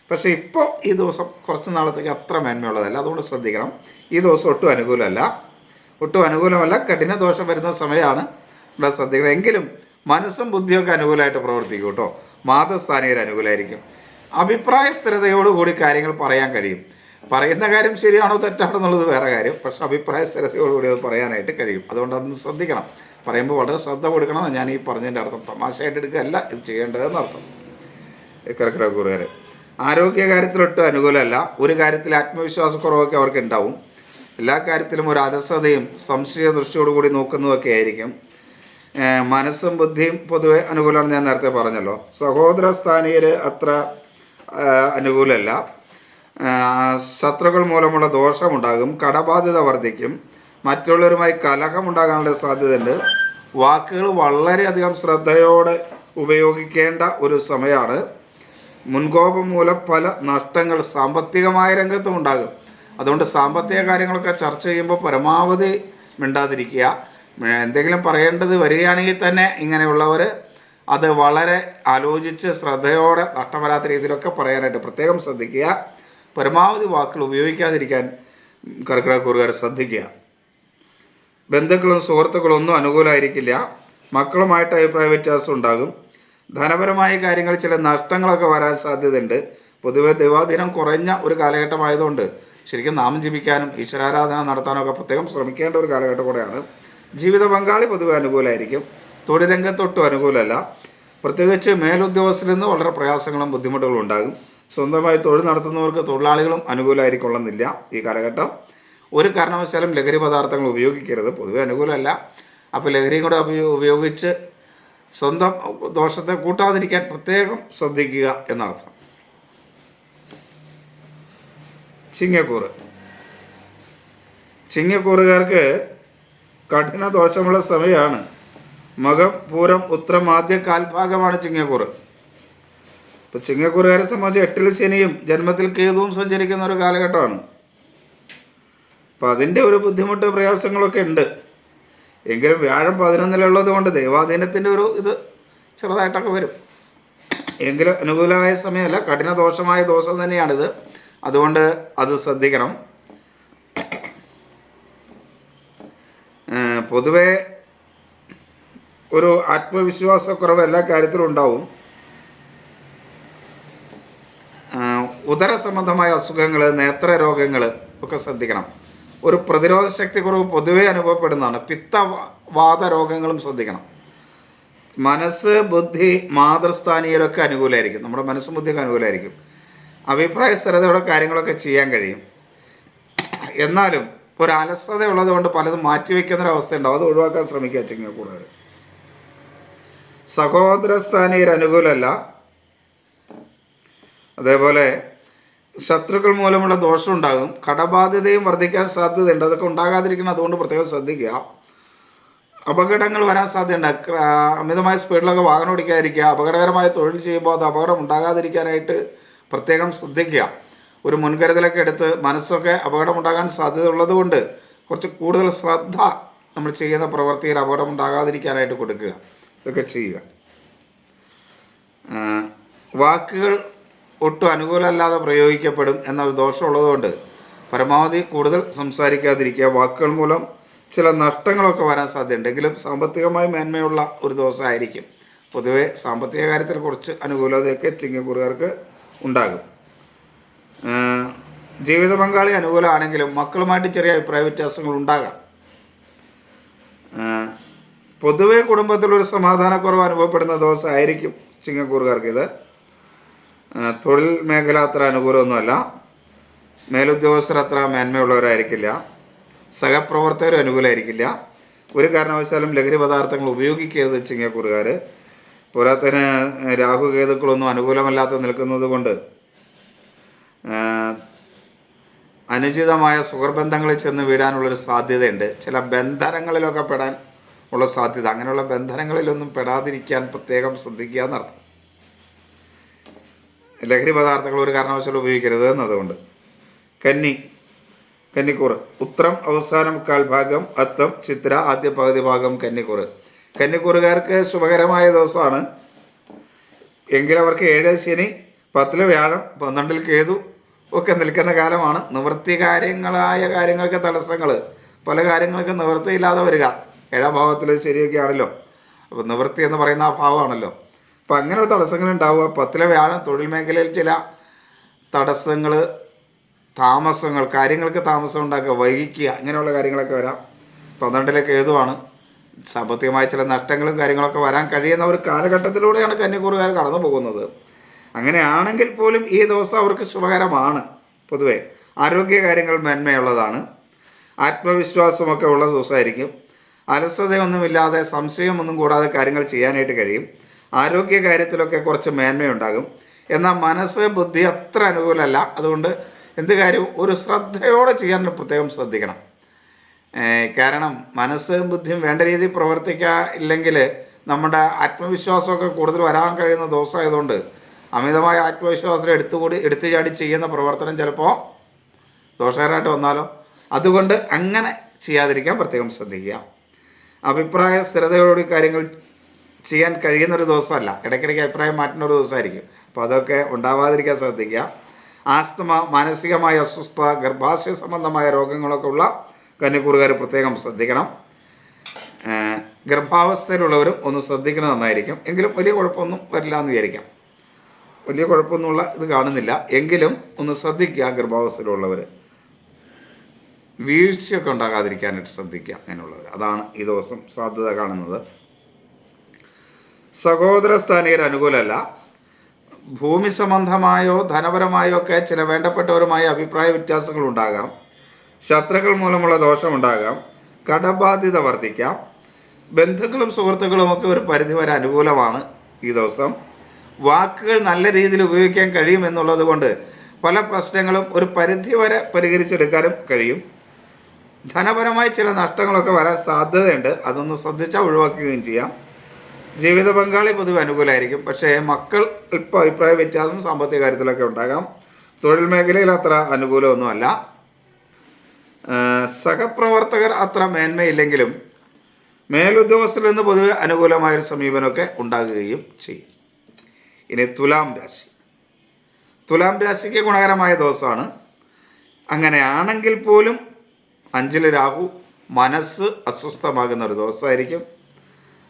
പക്ഷേ ഇപ്പോൾ ഈ ദിവസം കുറച്ച് നാളത്തേക്ക് അത്ര മേന്മയുള്ളതല്ല. അതുകൊണ്ട് ശ്രദ്ധിക്കണം. ഈ ദിവസം ഒട്ടും അനുകൂലമല്ല. കഠിന ദോഷം വരുന്ന സമയമാണ്. ഇവിടെ ശ്രദ്ധിക്കണം. എങ്കിലും മനസ്സും ബുദ്ധിയൊക്കെ അനുകൂലമായിട്ട് പ്രവർത്തിക്കും കേട്ടോ. മാതൃസ്ഥാനീയർ അനുകൂലമായിരിക്കും. അഭിപ്രായ സ്ഥിരതയോടുകൂടി കാര്യങ്ങൾ പറയാൻ കഴിയും. പറയുന്ന കാര്യം ശരിയാണോ തെറ്റാണോ എന്നുള്ളത് വേറെ കാര്യം. പക്ഷെ അഭിപ്രായ സ്ഥിരതയോടുകൂടി അത് പറയാനായിട്ട് കഴിയും. അതുകൊണ്ട് അതൊന്ന് ശ്രദ്ധിക്കണം. പറയുമ്പോൾ വളരെ ശ്രദ്ധ കൊടുക്കണം. ഞാൻ ഈ പറഞ്ഞതിൻ്റെ അർത്ഥം തമാശയായിട്ട് എടുക്കുകയല്ല ഇത് ചെയ്യേണ്ടതെന്ന് അർത്ഥം. കർക്കിടകക്കൂറുകാർ ആരോഗ്യകാര്യത്തിലൊട്ടും അനുകൂലമല്ല. ഒരു കാര്യത്തിൽ ആത്മവിശ്വാസക്കുറവൊക്കെ അവർക്ക് ഉണ്ടാവും. എല്ലാ കാര്യത്തിലും ഒരു അലസതയും സംശയ ദൃഷ്ടിയോടുകൂടി നോക്കുന്നതൊക്കെ ആയിരിക്കും. മനസ്സും ബുദ്ധിയും പൊതുവെ അനുകൂലമാണെന്ന് ഞാൻ നേരത്തെ പറഞ്ഞല്ലോ. സഹോദര സ്ഥാനീയർ അത്ര അനുകൂലമല്ല. ശത്രുക്കൾ മൂലമുള്ള ദോഷമുണ്ടാകും. കടബാധ്യത വർദ്ധിക്കും. മറ്റുള്ളവരുമായി കലഹമുണ്ടാകാനുള്ള സാധ്യതയുണ്ട്. വാക്കുകൾ വളരെയധികം ശ്രദ്ധയോടെ ഉപയോഗിക്കേണ്ട ഒരു സമയമാണ്. മുൻകോപം മൂലം പല നഷ്ടങ്ങൾ സാമ്പത്തികമായ രംഗത്തും ഉണ്ടാകും. അതുകൊണ്ട് സാമ്പത്തിക കാര്യങ്ങളൊക്കെ ചർച്ച ചെയ്യുമ്പോൾ പരമാവധി മിണ്ടാതിരിക്കുക. എന്തെങ്കിലും പറയേണ്ടത് വരികയാണെങ്കിൽ തന്നെ ഇങ്ങനെയുള്ളവർ അത് വളരെ ആലോചിച്ച് ശ്രദ്ധയോടെ നഷ്ടം വരാത്ത രീതിയിലൊക്കെ പറയാനായിട്ട് പ്രത്യേകം ശ്രദ്ധിക്കുക. പരമാവധി വാക്കുകൾ ഉപയോഗിക്കാതിരിക്കാൻ കർക്കിടകക്കൂറുകാർ ശ്രദ്ധിക്കുക. ബന്ധുക്കളും സുഹൃത്തുക്കളും ഒന്നും അനുകൂലമായിരിക്കില്ല. മക്കളുമായിട്ട് അഭിപ്രായ വ്യത്യാസം ഉണ്ടാകും. ധനപരമായ കാര്യങ്ങളിൽ ചില നഷ്ടങ്ങളൊക്കെ വരാൻ സാധ്യതയുണ്ട്. പൊതുവെ ദൈവാധീനം കുറഞ്ഞ ഒരു കാലഘട്ടമായതുകൊണ്ട് ശരിക്കും നാമം ജപിക്കാനും ഈശ്വരാരാധന നടത്താനൊക്കെ പ്രത്യേകം ശ്രമിക്കേണ്ട ഒരു കാലഘട്ടം കൂടെയാണ്. ജീവിത പങ്കാളി പൊതുവെ അനുകൂലമായിരിക്കും. തൊഴിൽ രംഗത്തൊട്ടും അനുകൂലമല്ല. പ്രത്യേകിച്ച് മേലുദ്യോഗസ്ഥരിൽ നിന്ന് വളരെ പ്രയാസങ്ങളും ബുദ്ധിമുട്ടുകളും ഉണ്ടാകും. സ്വന്തമായി തൊഴിൽ നടത്തുന്നവർക്ക് തൊഴിലാളികളും അനുകൂലമായിരിക്കൊള്ളുന്നില്ല ഈ കാലഘട്ടം. ഒരു കാരണവശാലും ലഹരി പദാർത്ഥങ്ങൾ ഉപയോഗിക്കരുത്, പൊതുവെ അനുകൂലമല്ല. അപ്പോൾ ലഹരിയും കൂടെ ഉപയോഗിച്ച് സ്വന്തം ദോഷത്തെ കൂട്ടാതിരിക്കാൻ പ്രത്യേകം ശ്രദ്ധിക്കുക എന്നർത്ഥം. ചിങ്ങക്കൂറ്. ചിങ്ങക്കൂറുകാർക്ക് കഠിന ദോഷമുള്ള സമയമാണ്. മകം, പൂരം, ഉത്രം ആദ്യ കാൽഭാഗമാണ് ചിങ്ങക്കൂറ്. ഇപ്പോൾ ചിങ്ങക്കൂറുകാരെ സംബന്ധിച്ച് 8-ൽ ശനിയും ജന്മത്തിൽ കേതുവും സഞ്ചരിക്കുന്ന ഒരു കാലഘട്ടമാണ്. അപ്പം അതിൻ്റെ ഒരു ബുദ്ധിമുട്ട് പ്രയാസങ്ങളൊക്കെ ഉണ്ട്. എങ്കിലും വ്യാഴം 11-ലുള്ളത് കൊണ്ട് ദൈവാധീനത്തിൻ്റെ ഒരു ഇത് ചെറുതായിട്ടൊക്കെ വരും. എങ്കിലും അനുകൂലമായ സമയമല്ല, കഠിന ദോഷമായ ദോഷം തന്നെയാണിത്. അതുകൊണ്ട് അത് ശ്രദ്ധിക്കണം. പൊതുവെ ഒരു ആത്മവിശ്വാസക്കുറവ് എല്ലാ കാര്യത്തിലും ഉണ്ടാവും. ഉദര സംബന്ധമായ അസുഖങ്ങൾ, നേത്രരോഗങ്ങൾ ഒക്കെ ശ്രദ്ധിക്കണം. ഒരു പ്രതിരോധ ശക്തി കുറവ് പൊതുവെ അനുഭവപ്പെടുന്നതാണ്. പിത്തവാത രോഗങ്ങളും ശ്രദ്ധിക്കണം. മനസ്സ്, ബുദ്ധി, മാതൃസ്ഥാനീയരൊക്കെ അനുകൂലമായിരിക്കും. നമ്മുടെ മനസ്സും ബുദ്ധിയൊക്കെ അനുകൂലമായിരിക്കും. അഭിപ്രായ സ്ഥിരതയോടെ കാര്യങ്ങളൊക്കെ ചെയ്യാൻ കഴിയും. എന്നാലും ഒരു അലസത ഉള്ളതുകൊണ്ട് പലതും മാറ്റിവെക്കുന്നൊരവസ്ഥ ഉണ്ടാവും. അത് ഒഴിവാക്കാൻ ശ്രമിക്കുക ചിങ്ങക്കൂറുകാർ. സഹോദരസ്ഥാനീയർ അനുകൂലമല്ല. അതേപോലെ ശത്രുക്കൾ മൂലമുള്ള ദോഷം ഉണ്ടാകും. കടബാധ്യതയും വർദ്ധിക്കാൻ സാധ്യതയുണ്ട്. അതൊക്കെ ഉണ്ടാകാതിരിക്കണം. അതുകൊണ്ട് പ്രത്യേകം ശ്രദ്ധിക്കുക. അപകടങ്ങൾ വരാൻ സാധ്യതയുണ്ട്. അമിതമായ സ്പീഡിലൊക്കെ വാഹനം ഓടിക്കാതിരിക്കുക. അപകടകരമായ തൊഴിൽ ചെയ്യുമ്പോൾ അത് അപകടം ഉണ്ടാകാതിരിക്കാനായിട്ട് പ്രത്യേകം ശ്രദ്ധിക്കുക. ഒരു മുൻകരുതലൊക്കെ എടുത്ത് മനസ്സൊക്കെ അപകടമുണ്ടാകാൻ സാധ്യത ഉള്ളതുകൊണ്ട് കുറച്ച് കൂടുതൽ ശ്രദ്ധ നമ്മൾ ചെയ്യുന്ന പ്രവൃത്തിയിൽ അപകടം ഉണ്ടാകാതിരിക്കാനായിട്ട് കൊടുക്കുക. ഇതൊക്കെ ചെയ്യുക. വാക്കുകൾ ഒട്ടും അനുകൂലമല്ലാതെ പ്രയോഗിക്കപ്പെടും എന്നൊരു ദോഷമുള്ളതുകൊണ്ട് പരമാവധി കൂടുതൽ സംസാരിക്കാതിരിക്കുക. വാക്കുകൾ മൂലം ചില നഷ്ടങ്ങളൊക്കെ വരാൻ സാധ്യതയുണ്ടെങ്കിലും സാമ്പത്തികമായി മേന്മയുള്ള ഒരു ദോഷമായിരിക്കും. പൊതുവെ സാമ്പത്തിക കാര്യത്തിൽ കുറച്ച് അനുകൂലതയൊക്കെ ചിങ്ങക്കൂറുകാർക്ക് ഉണ്ടാകും. ജീവിത പങ്കാളി അനുകൂലമാണെങ്കിലും മക്കളുമായിട്ട് ചെറിയ അഭിപ്രായ വ്യത്യാസങ്ങൾ ഉണ്ടാകാം. പൊതുവെ കുടുംബത്തിലൊരു സമാധാനക്കുറവ് അനുഭവപ്പെടുന്ന ദോഷമായിരിക്കും ചിങ്ങക്കൂറുകാർക്ക് ഇത്. തൊഴിൽ മേഖല അത്ര അനുകൂലമൊന്നുമല്ല. മേലുദ്യോഗസ്ഥർ അത്ര മേന്മയുള്ളവരായിരിക്കില്ല. സഹപ്രവർത്തകരും അനുകൂലമായിരിക്കില്ല. ഒരു കാരണവശാലും ലഹരി പദാർത്ഥങ്ങൾ ഉപയോഗിക്കരുത് ചിങ്ങക്കൂറുകാർ. പോരാത്തതിന് രാഹുകേതുക്കളൊന്നും അനുകൂലമല്ലാത്ത നിൽക്കുന്നത് കൊണ്ട് അനുചിതമായ സുഹൃബന്ധങ്ങളിൽ ചെന്ന് വീഴാനുള്ളൊരു സാധ്യതയുണ്ട്. ചില ബന്ധനങ്ങളിലൊക്കെ പെടാൻ ഉള്ള സാധ്യത. അങ്ങനെയുള്ള ബന്ധനങ്ങളിലൊന്നും പെടാതിരിക്കാൻ പ്രത്യേകം ശ്രദ്ധിക്കുക എന്നർത്ഥം. ലഹരി പദാർത്ഥങ്ങൾ ഒരു കാരണവശാലും ഉപയോഗിക്കരുത് എന്നതുകൊണ്ട്. കന്നിക്കൂറ്. ഉത്രം അവസാനം കാൽ ഭാഗം, അത്തം, ചിത്ര ആദ്യ പകുതി ഭാഗം കന്നിക്കൂറ്. കന്നിക്കൂറുകാർക്ക് ശുഭകരമായ ദിവസമാണ്. എങ്കിലും അവർക്ക് 7 ശനി, 10 വ്യാഴം, 12 കേതു ഒക്കെ നിൽക്കുന്ന കാലമാണ്. നിവൃത്തി കാര്യങ്ങൾക്ക് തടസ്സങ്ങൾ, പല കാര്യങ്ങൾക്ക് നിവൃത്തിയില്ലാതെ വരിക. 7ാം ഭാവത്തിൽ ശരിയൊക്കെ ആണല്ലോ. അപ്പോൾ നിവൃത്തി എന്ന് പറയുന്ന ആ ഭാവമാണല്ലോ. അപ്പോൾ അങ്ങനെ ഒരു തടസ്സങ്ങൾ ഉണ്ടാവുക. 10 വ്യാഴം തൊഴിൽ മേഖലയിൽ ചില തടസ്സങ്ങൾ, താമസങ്ങൾ, കാര്യങ്ങൾക്ക് താമസം ഉണ്ടാക്കുക, വൈകിക്കുക, ഇങ്ങനെയുള്ള കാര്യങ്ങളൊക്കെ വരാം. 12 കേതുവാണ്. സാമ്പത്തികമായ ചില നഷ്ടങ്ങളും കാര്യങ്ങളൊക്കെ വരാൻ കഴിയുന്ന ഒരു കാലഘട്ടത്തിലൂടെയാണ് കന്നിക്കൂറുകാർ കടന്നു പോകുന്നത്. അങ്ങനെയാണെങ്കിൽ പോലും ഈ ദിവസം അവർക്ക് ശുഭകരമാണ്. പൊതുവെ ആരോഗ്യകാര്യങ്ങൾ മേന്മയുള്ളതാണ്. ആത്മവിശ്വാസമൊക്കെ ഉള്ള ദിവസമായിരിക്കും. അലസതയൊന്നുമില്ലാതെ സംശയമൊന്നും കൂടാതെ കാര്യങ്ങൾ ചെയ്യാനായിട്ട് കഴിയും. ആരോഗ്യകാര്യത്തിലൊക്കെ കുറച്ച് മേന്മയുണ്ടാകും. എന്നാൽ മനസ്സ്, ബുദ്ധി അത്ര അനുകൂലമല്ല. അതുകൊണ്ട് എന്ത് കാര്യവും ഒരു ശ്രദ്ധയോടെ ചെയ്യാൻ പ്രത്യേകം ശ്രദ്ധിക്കണം. കാരണം മനസ്സും ബുദ്ധിയും വേണ്ട രീതിയിൽ പ്രവർത്തിക്കില്ലെങ്കിൽ നമ്മുടെ ആത്മവിശ്വാസമൊക്കെ കൂടുതൽ വരാൻ കഴിയുന്ന ദിവസമായതുകൊണ്ട് അമിതമായ ആത്മവിശ്വാസം എടുത്തു ചാടി ചെയ്യുന്ന പ്രവർത്തനം ചിലപ്പോൾ ദോഷകരമായിട്ട് വന്നാലോ. അതുകൊണ്ട് അങ്ങനെ ചെയ്യാതിരിക്കാൻ പ്രത്യേകം ശ്രദ്ധിക്കുക. അഭിപ്രായ സ്ഥിരതയോടുകൂടി കാര്യങ്ങൾ ചെയ്യാൻ കഴിയുന്നൊരു ദിവസമല്ല. ഇടയ്ക്കിടയ്ക്ക് അഭിപ്രായം മാറ്റുന്ന ഒരു ദിവസമായിരിക്കും. അപ്പോൾ അതൊക്കെ ഉണ്ടാവാതിരിക്കാൻ ശ്രദ്ധിക്കുക. ആസ്തമ, മാനസികമായ അസ്വസ്ഥത, ഗർഭാശയ സംബന്ധമായ രോഗങ്ങളൊക്കെ ഉള്ള കന്നിക്കൂറുകാർ പ്രത്യേകം ശ്രദ്ധിക്കണം. ഗർഭാവസ്ഥയിലുള്ളവരും ഒന്ന് ശ്രദ്ധിക്കണം, നന്നായിരിക്കും. എങ്കിലും വലിയ കുഴപ്പമൊന്നും വരില്ല എന്ന് വിചാരിക്കാം. വലിയ കുഴപ്പമൊന്നുമുള്ള ഇത് കാണുന്നില്ല. എങ്കിലും ഒന്ന് ശ്രദ്ധിക്കുക. ഗർഭാവസ്ഥയിലുള്ളവർ വീഴ്ചയൊക്കെ ഉണ്ടാകാതിരിക്കാനായിട്ട് ശ്രദ്ധിക്കുക. അങ്ങനെയുള്ളവർ, അതാണ് ഈ ദിവസം സാധ്യത കാണുന്നത്. സഹോദര സ്ഥാനീയർ അനുകൂലമല്ല. ഭൂമി സംബന്ധമായോ ധനപരമായോ ഒക്കെ ചില വേണ്ടപ്പെട്ടവരുമായ അഭിപ്രായ വ്യത്യാസങ്ങൾ ഉണ്ടാകാം. ശത്രുക്കൾ മൂലമുള്ള ദോഷമുണ്ടാകാം. കടബാധ്യത വർദ്ധിക്കാം. ബന്ധുക്കളും സുഹൃത്തുക്കളുമൊക്കെ ഒരു പരിധിവരെ അനുകൂലമാണ് ഈ ദിവസം. വാക്കുകൾ നല്ല രീതിയിൽ ഉപയോഗിക്കാൻ കഴിയുമെന്നുള്ളത് കൊണ്ട് പല പ്രശ്നങ്ങളും ഒരു പരിധിവരെ പരിഹരിച്ചെടുക്കാനും കഴിയും. ധനപരമായി ചില നഷ്ടങ്ങളൊക്കെ വരാൻ സാധ്യതയുണ്ട്. അതൊന്ന് ശ്രദ്ധിച്ചാൽ ഒഴിവാക്കുകയും ചെയ്യാം. ജീവിത പങ്കാളി പൊതുവെ അനുകൂലമായിരിക്കും. പക്ഷേ മക്കൾ ഇപ്പോൾ അഭിപ്രായ വ്യത്യാസം സാമ്പത്തിക കാര്യത്തിലൊക്കെ ഉണ്ടാകാം. തൊഴിൽ മേഖലയിൽ അത്ര അനുകൂലമൊന്നുമല്ല. സഹപ്രവർത്തകർ അത്ര മേന്മയില്ലെങ്കിലും മേലുദ്യോഗസ്ഥരിൽ നിന്ന് പൊതുവെ അനുകൂലമായൊരു സമീപനമൊക്കെ ഉണ്ടാകുകയും ചെയ്യും. ഇനി തുലാം രാശി. തുലാം രാശിക്ക് ഗുണകരമായ ദിവസമാണ്. അങ്ങനെയാണെങ്കിൽ പോലും 5 രാഹു, മനസ്സ് അസ്വസ്ഥമാകുന്ന ഒരു ദിവസമായിരിക്കും.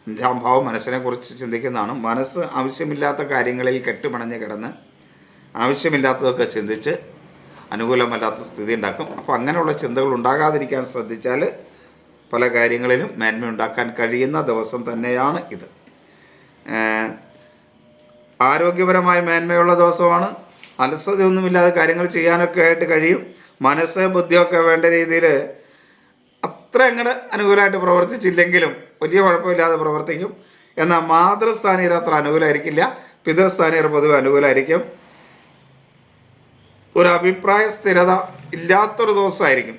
5-ാം ഭാവം മനസ്സിനെക്കുറിച്ച് ചിന്തിക്കുന്നതാണ്. മനസ്സ് ആവശ്യമില്ലാത്ത കാര്യങ്ങളിൽ കെട്ടുപിണഞ്ഞ് കിടന്ന് ആവശ്യമില്ലാത്തതൊക്കെ ചിന്തിച്ച് അനുകൂലമല്ലാത്ത സ്ഥിതി ഉണ്ടാക്കും. അപ്പോൾ അങ്ങനെയുള്ള ചിന്തകൾ ഉണ്ടാകാതിരിക്കാൻ ശ്രദ്ധിച്ചാൽ പല കാര്യങ്ങളിലും മേന്മ ഉണ്ടാക്കാൻ കഴിയുന്ന ദിവസം തന്നെയാണ് ഇത്. ആരോഗ്യപരമായ മേന്മയുള്ള ദിവസമാണ്. അലസതയൊന്നുമില്ലാതെ കാര്യങ്ങൾ ചെയ്യാനൊക്കെ ആയിട്ട് കഴിയും. മനസ്സ്, ബുദ്ധിയൊക്കെ വേണ്ട രീതിയിൽ അത്ര അങ്ങോട്ട് അനുകൂലമായിട്ട് പ്രവർത്തിച്ചില്ലെങ്കിലും വലിയ കുഴപ്പമില്ലാതെ പ്രവർത്തിക്കും. എന്നാൽ മാതൃസ്ഥാനീയർ അത്ര അനുകൂലമായിരിക്കില്ല. പിതൃസ്ഥാനീയർ പൊതുവെ അനുകൂലമായിരിക്കും. ഒരു അഭിപ്രായ സ്ഥിരത ഇല്ലാത്തൊരു ദിവസമായിരിക്കും.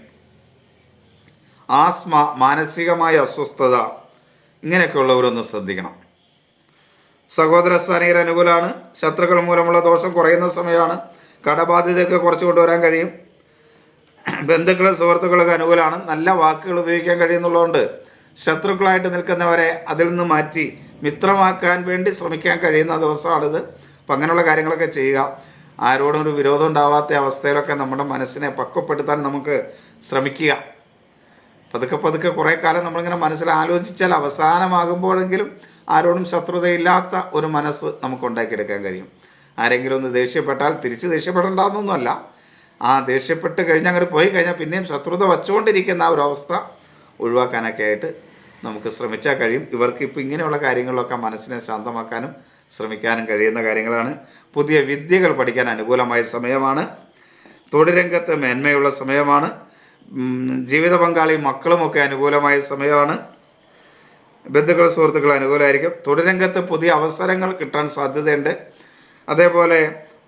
ആസ്മ, മാനസികമായ അസ്വസ്ഥത, ഇങ്ങനെയൊക്കെയുള്ളവരൊന്ന് ശ്രദ്ധിക്കണം. സഹോദര സ്ഥാനീയർ അനുകൂലമാണ്. ശത്രുക്കൾ മൂലമുള്ള ദോഷം കുറയുന്ന സമയമാണ്. കടബാധ്യതയൊക്കെ കുറച്ച് കൊണ്ടുവരാൻ കഴിയും. ബന്ധുക്കളും സുഹൃത്തുക്കളൊക്കെ അനുകൂലമാണ്. നല്ല വാക്കുകൾ ഉപയോഗിക്കാൻ കഴിയുന്നുള്ളതുകൊണ്ട് ശത്രുക്കളായിട്ട് നിൽക്കുന്നവരെ അതിൽ നിന്ന് മാറ്റി മിത്രമാക്കാൻ വേണ്ടി ശ്രമിക്കാൻ കഴിയുന്ന ദിവസമാണിത്. അപ്പം അങ്ങനെയുള്ള കാര്യങ്ങളൊക്കെ ചെയ്യുക. ആരോടും ഒരു വിരോധം ഉണ്ടാവാത്ത അവസ്ഥയിലൊക്കെ നമ്മുടെ മനസ്സിനെ പക്വപ്പെടുത്താൻ നമുക്ക് ശ്രമിക്കുക. പതുക്കെ കുറേ കാലം നമ്മളിങ്ങനെ മനസ്സിൽ ആലോചിച്ചാൽ അവസാനമാകുമ്പോഴെങ്കിലും ആരോടും ശത്രുതയില്ലാത്ത ഒരു മനസ്സ് നമുക്ക് ഉണ്ടാക്കിയെടുക്കാൻ കഴിയും. ആരെങ്കിലും ഒന്ന് ദേഷ്യപ്പെട്ടാൽ തിരിച്ച് ദേഷ്യപ്പെടേണ്ടതെന്നൊന്നുമല്ല. ആ ദേഷ്യപ്പെട്ട് കഴിഞ്ഞ് അങ്ങോട്ട് പോയി കഴിഞ്ഞാൽ പിന്നെയും ശത്രുത വച്ചുകൊണ്ടിരിക്കുന്ന ആ ഒരു അവസ്ഥ ഒഴിവാക്കാനൊക്കെ ആയിട്ട് നമുക്ക് ശ്രമിച്ചാൽ കഴിയും. ഇവർക്ക് ഇപ്പോൾ ഇങ്ങനെയുള്ള കാര്യങ്ങളിലൊക്കെ മനസ്സിനെ ശാന്തമാക്കാനും ശ്രമിക്കാനും കഴിയുന്ന കാര്യങ്ങളാണ്. പുതിയ വിദ്യകൾ പഠിക്കാൻ അനുകൂലമായ സമയമാണ്. തൊഴിൽ രംഗത്ത് മേന്മയുള്ള സമയമാണ്. ജീവിത പങ്കാളി മക്കളുമൊക്കെ അനുകൂലമായ സമയമാണ്. ബന്ധുക്കൾ, സുഹൃത്തുക്കൾ അനുകൂലമായിരിക്കും. തൊഴിൽ രംഗത്ത് പുതിയ അവസരങ്ങൾ കിട്ടാൻ സാധ്യതയുണ്ട്. അതേപോലെ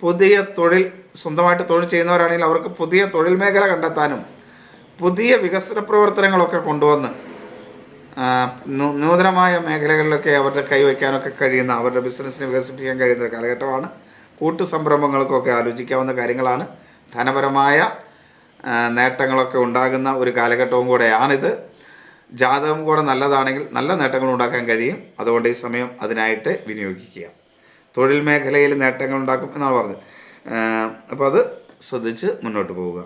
പുതിയ തൊഴിൽ, സ്വന്തമായിട്ട് തൊഴിൽ ചെയ്യുന്നവരാണെങ്കിൽ അവർക്ക് പുതിയ തൊഴിൽ മേഖല കണ്ടെത്താനും പുതിയ വികസന പ്രവർത്തനങ്ങളൊക്കെ കൊണ്ടുവന്ന് നൂതനമായ മേഖലകളിലൊക്കെ അവരുടെ കൈവയ്ക്കാനൊക്കെ കഴിയുന്ന, അവരുടെ ബിസിനസ്സിനെ വികസിപ്പിക്കാൻ കഴിയുന്ന ഒരു കാലഘട്ടമാണ്. കൂട്ടു സംരംഭങ്ങൾക്കൊക്കെ ആലോചിക്കാവുന്ന കാര്യങ്ങളാണ്. ധനപരമായ നേട്ടങ്ങളൊക്കെ ഉണ്ടാകുന്ന ഒരു കാലഘട്ടവും കൂടെയാണിത്. ജാതകം കൂടെ നല്ലതാണെങ്കിൽ നല്ല നേട്ടങ്ങൾ ഉണ്ടാക്കാൻ കഴിയും. അതുകൊണ്ട് ഈ സമയം അതിനായിട്ട് വിനിയോഗിക്കുക. തൊഴിൽ മേഖലയിൽ നേട്ടങ്ങൾ ഉണ്ടാക്കും എന്നാണ് പറഞ്ഞത്. അപ്പോൾ അത് ശ്രദ്ധിച്ച് മുന്നോട്ട് പോവുക.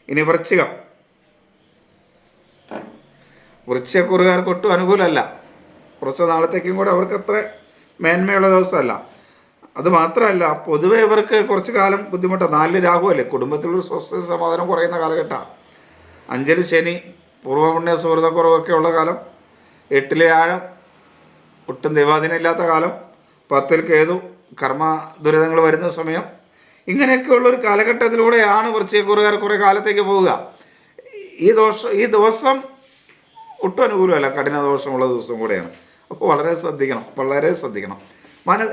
ഇനി വൃശ്ചികം. വൃശ്ചികക്കുറുകാർക്ക് ഒട്ടും അനുകൂലമല്ല. കുറച്ച് നാളത്തേക്കും കൂടെ അവർക്ക് അത്ര മേന്മയുള്ള ദിവസമല്ല. അത് മാത്രമല്ല, പൊതുവെ ഇവർക്ക് കുറച്ച് കാലം ബുദ്ധിമുട്ടാണ്. 4 രാഹു അല്ലേ, കുടുംബത്തിലൊരു സ്വസ്ഥ സമാധാനം കുറയുന്ന കാലഘട്ടമാണ്. 5-ൽ ശനി, പൂർവ്വപുണ്യ സുഹൃതക്കുറവൊക്കെ ഉള്ള കാലം. 8-ലെ ആഴം, ഒട്ടും ദൈവാധീനം ഇല്ലാത്ത കാലം. 10-ൽ കേതു, കർമ്മ ദുരിതങ്ങൾ വരുന്ന സമയം. ഇങ്ങനെയൊക്കെയുള്ളൊരു കാലഘട്ടത്തിലൂടെയാണ് വൃശ്ചികക്കുറുകാർ കുറേ കാലത്തേക്ക് പോവുക. ഈ ദിവസം ഒട്ടും അനുകൂലമല്ല, കഠിന ദോഷമുള്ള ദിവസം കൂടെയാണ്. അപ്പോൾ വളരെ ശ്രദ്ധിക്കണം.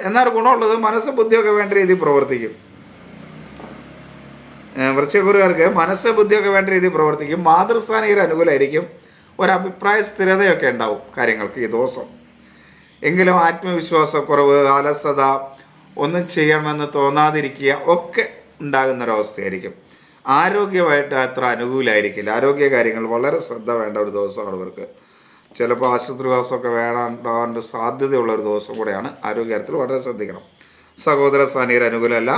എന്നാൽ ഗുണമുള്ളത് മനസ്സ്, ബുദ്ധിയൊക്കെ വേണ്ട രീതിയിൽ പ്രവർത്തിക്കും. വൃശ്ചികക്കുറുകാർക്ക് മനസ്സ്, ബുദ്ധിയൊക്കെ വേണ്ട രീതിയിൽ പ്രവർത്തിക്കും. മാതൃസ്ഥാനീയർ അനുകൂലമായിരിക്കും. ഒരഭിപ്രായ സ്ഥിരതയൊക്കെ ഉണ്ടാവും കാര്യങ്ങൾക്ക് ഈ ദിവസം. എങ്കിലും ആത്മവിശ്വാസക്കുറവ്, അലസത, ഒന്നും ചെയ്യണമെന്ന് തോന്നാതിരിക്കുക ഒക്കെ ഉണ്ടാകുന്നൊരവസ്ഥയായിരിക്കും. ആരോഗ്യമായിട്ട് അത്ര അനുകൂലമായിരിക്കില്ല. ആരോഗ്യ കാര്യങ്ങൾ വളരെ ശ്രദ്ധ വേണ്ട ഒരു ദിവസമാണ് ഇവർക്ക്. ചിലപ്പോൾ ആശുപത്രിവാസമൊക്കെ വേണ്ടാൻ സാധ്യതയുള്ള ഒരു ദിവസം കൂടെയാണ്. ആരോഗ്യകാര്യത്തിൽ വളരെ ശ്രദ്ധിക്കണം. സഹോദര സ്ഥാനീയർ അനുകൂലമല്ല.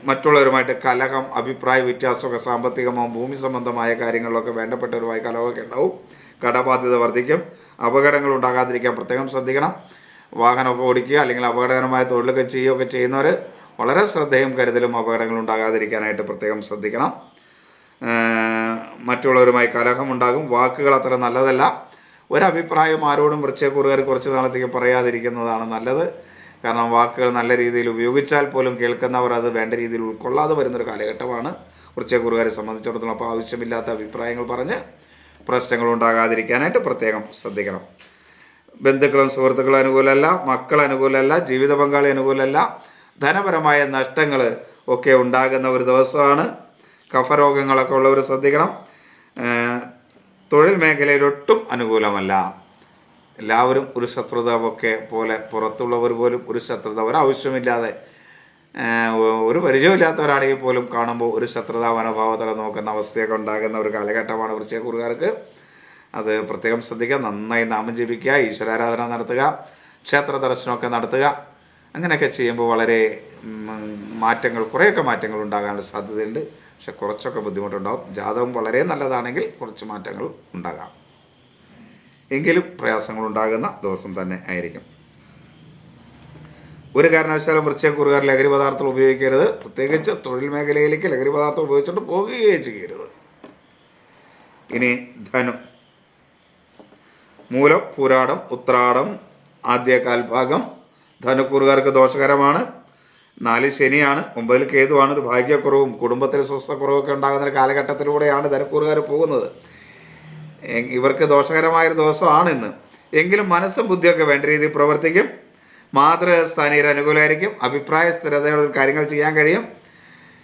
മറ്റുള്ളവരുമായിട്ട് കലഹം, അഭിപ്രായ വ്യത്യാസമൊക്കെ, സാമ്പത്തികമോ ഭൂമി സംബന്ധമായ കാര്യങ്ങളിലൊക്കെ വേണ്ടപ്പെട്ടവരുമായി കലഹമൊക്കെ ഉണ്ടാവും. കടബാധ്യത വർദ്ധിക്കും. അപകടങ്ങൾ ഉണ്ടാകാതിരിക്കാൻ പ്രത്യേകം ശ്രദ്ധിക്കണം. വാഹനമൊക്കെ ഓടിക്കുക അല്ലെങ്കിൽ അപകടകരമായ തൊഴിലൊക്കെ ചെയ്യുകയൊക്കെ ചെയ്യുന്നവർ വളരെ ശ്രദ്ധയും കരുതലും അപകടങ്ങൾ ഉണ്ടാകാതിരിക്കാനായിട്ട് പ്രത്യേകം ശ്രദ്ധിക്കണം. മറ്റുള്ളവരുമായി കലഹമുണ്ടാകും. വാക്കുകൾ അത്ര നല്ലതല്ല. ഒരഭിപ്രായം ആരോടും വൃശ്ചികക്കൂറുകാർ കുറച്ച് നാളത്തേക്ക് പറയാതിരിക്കുന്നതാണ് നല്ലത്. കാരണം വാക്കുകൾ നല്ല രീതിയിൽ ഉപയോഗിച്ചാൽ പോലും കേൾക്കുന്നവർ അത് വേണ്ട രീതിയിൽ ഉൾക്കൊള്ളാതെ വരുന്നൊരു കാലഘട്ടമാണ് വൃശ്ചികക്കൂറുകാരെ സംബന്ധിച്ചിടത്തോളം. അപ്പോൾ ആവശ്യമില്ലാത്ത അഭിപ്രായങ്ങൾ പറഞ്ഞ് പ്രശ്നങ്ങൾ ഉണ്ടാകാതിരിക്കാനായിട്ട് പ്രത്യേകം ശ്രദ്ധിക്കണം. ബന്ധുക്കളും സുഹൃത്തുക്കളും അനുകൂലമല്ല. മക്കൾ അനുകൂലമല്ല. ജീവിത പങ്കാളി അനുകൂലമല്ല. ധനപരമായ നഷ്ടങ്ങൾ ഒക്കെ ഉണ്ടാകുന്ന ഒരു ദിവസമാണ്. കഫരോഗങ്ങളൊക്കെ ഉള്ളവർ ശ്രദ്ധിക്കണം. തൊഴിൽ മേഖലയിലൊട്ടും അനുകൂലമല്ല. എല്ലാവരും ഒരു ശത്രുത ഒക്കെ പോലെ, പുറത്തുള്ളവർ പോലും ഒരു ശത്രുത, ഒരാവശ്യമില്ലാതെ ഒരു പരിചയമില്ലാത്തവരാണെങ്കിൽ പോലും കാണുമ്പോൾ ഒരു ശത്രുതാ മനോഭാവത്തോടെ നോക്കുന്ന അവസ്ഥയൊക്കെ ഉണ്ടാകുന്ന ഒരു കാലഘട്ടമാണ് വൃശ്ചികക്കൂറുകാർക്ക്. അത് പ്രത്യേകം ശ്രദ്ധിക്കുക. നന്നായി നാമം ജപിക്കുക, ഈശ്വരാരാധന നടത്തുക, ക്ഷേത്ര ദർശനമൊക്കെ നടത്തുക. അങ്ങനെയൊക്കെ ചെയ്യുമ്പോൾ വളരെ കുറേയൊക്കെ മാറ്റങ്ങൾ ഉണ്ടാകാനുള്ള സാധ്യതയുണ്ട്. പക്ഷെ കുറച്ചൊക്കെ ബുദ്ധിമുട്ടുണ്ടാകും. ജാതകം വളരെ നല്ലതാണെങ്കിൽ കുറച്ച് മാറ്റങ്ങൾ ഉണ്ടാകാം. എങ്കിലും പ്രയാസങ്ങളുണ്ടാകുന്ന ദിവസം തന്നെ ആയിരിക്കും. ഒരു കാരണവശാലും വൃശ്ചികക്കൂറുകാർ ലഹരി പദാർത്ഥങ്ങൾ ഉപയോഗിക്കരുത്. പ്രത്യേകിച്ച് തൊഴിൽ മേഖലയിലേക്ക് ലഹരി പദാർത്ഥം ഉപയോഗിച്ചുകൊണ്ട് പോകുകയേ ചെയ്യരുത്. ഇനി ധനു. മൂലം, പൂരാടം, ഉത്രാടം ആദ്യ കാൽഭാഗം ധനുക്കൂറുകാർക്ക് ദോഷകരമാണ്. 4 ശനിയാണ്, 9 കേതുവാണ്. ഒരു ഭാഗ്യക്കുറവും കുടുംബത്തിൽ സ്വസ്ഥക്കുറവൊക്കെ ഉണ്ടാകുന്ന ഒരു കാലഘട്ടത്തിലൂടെയാണ് ധനുക്കൂറുകാർ പോകുന്നത്. ഇവർക്ക് ദോഷകരമായൊരു ദിവസമാണ് ഇന്ന്. എങ്കിലും മനസ്സും ബുദ്ധിയൊക്കെ വേണ്ട രീതിയിൽ പ്രവർത്തിക്കും. മാതൃസ്ഥാനീയർ അനുകൂലമായിരിക്കും. അഭിപ്രായ സ്ഥിരതയുള്ള കാര്യങ്ങൾ ചെയ്യാൻ കഴിയും.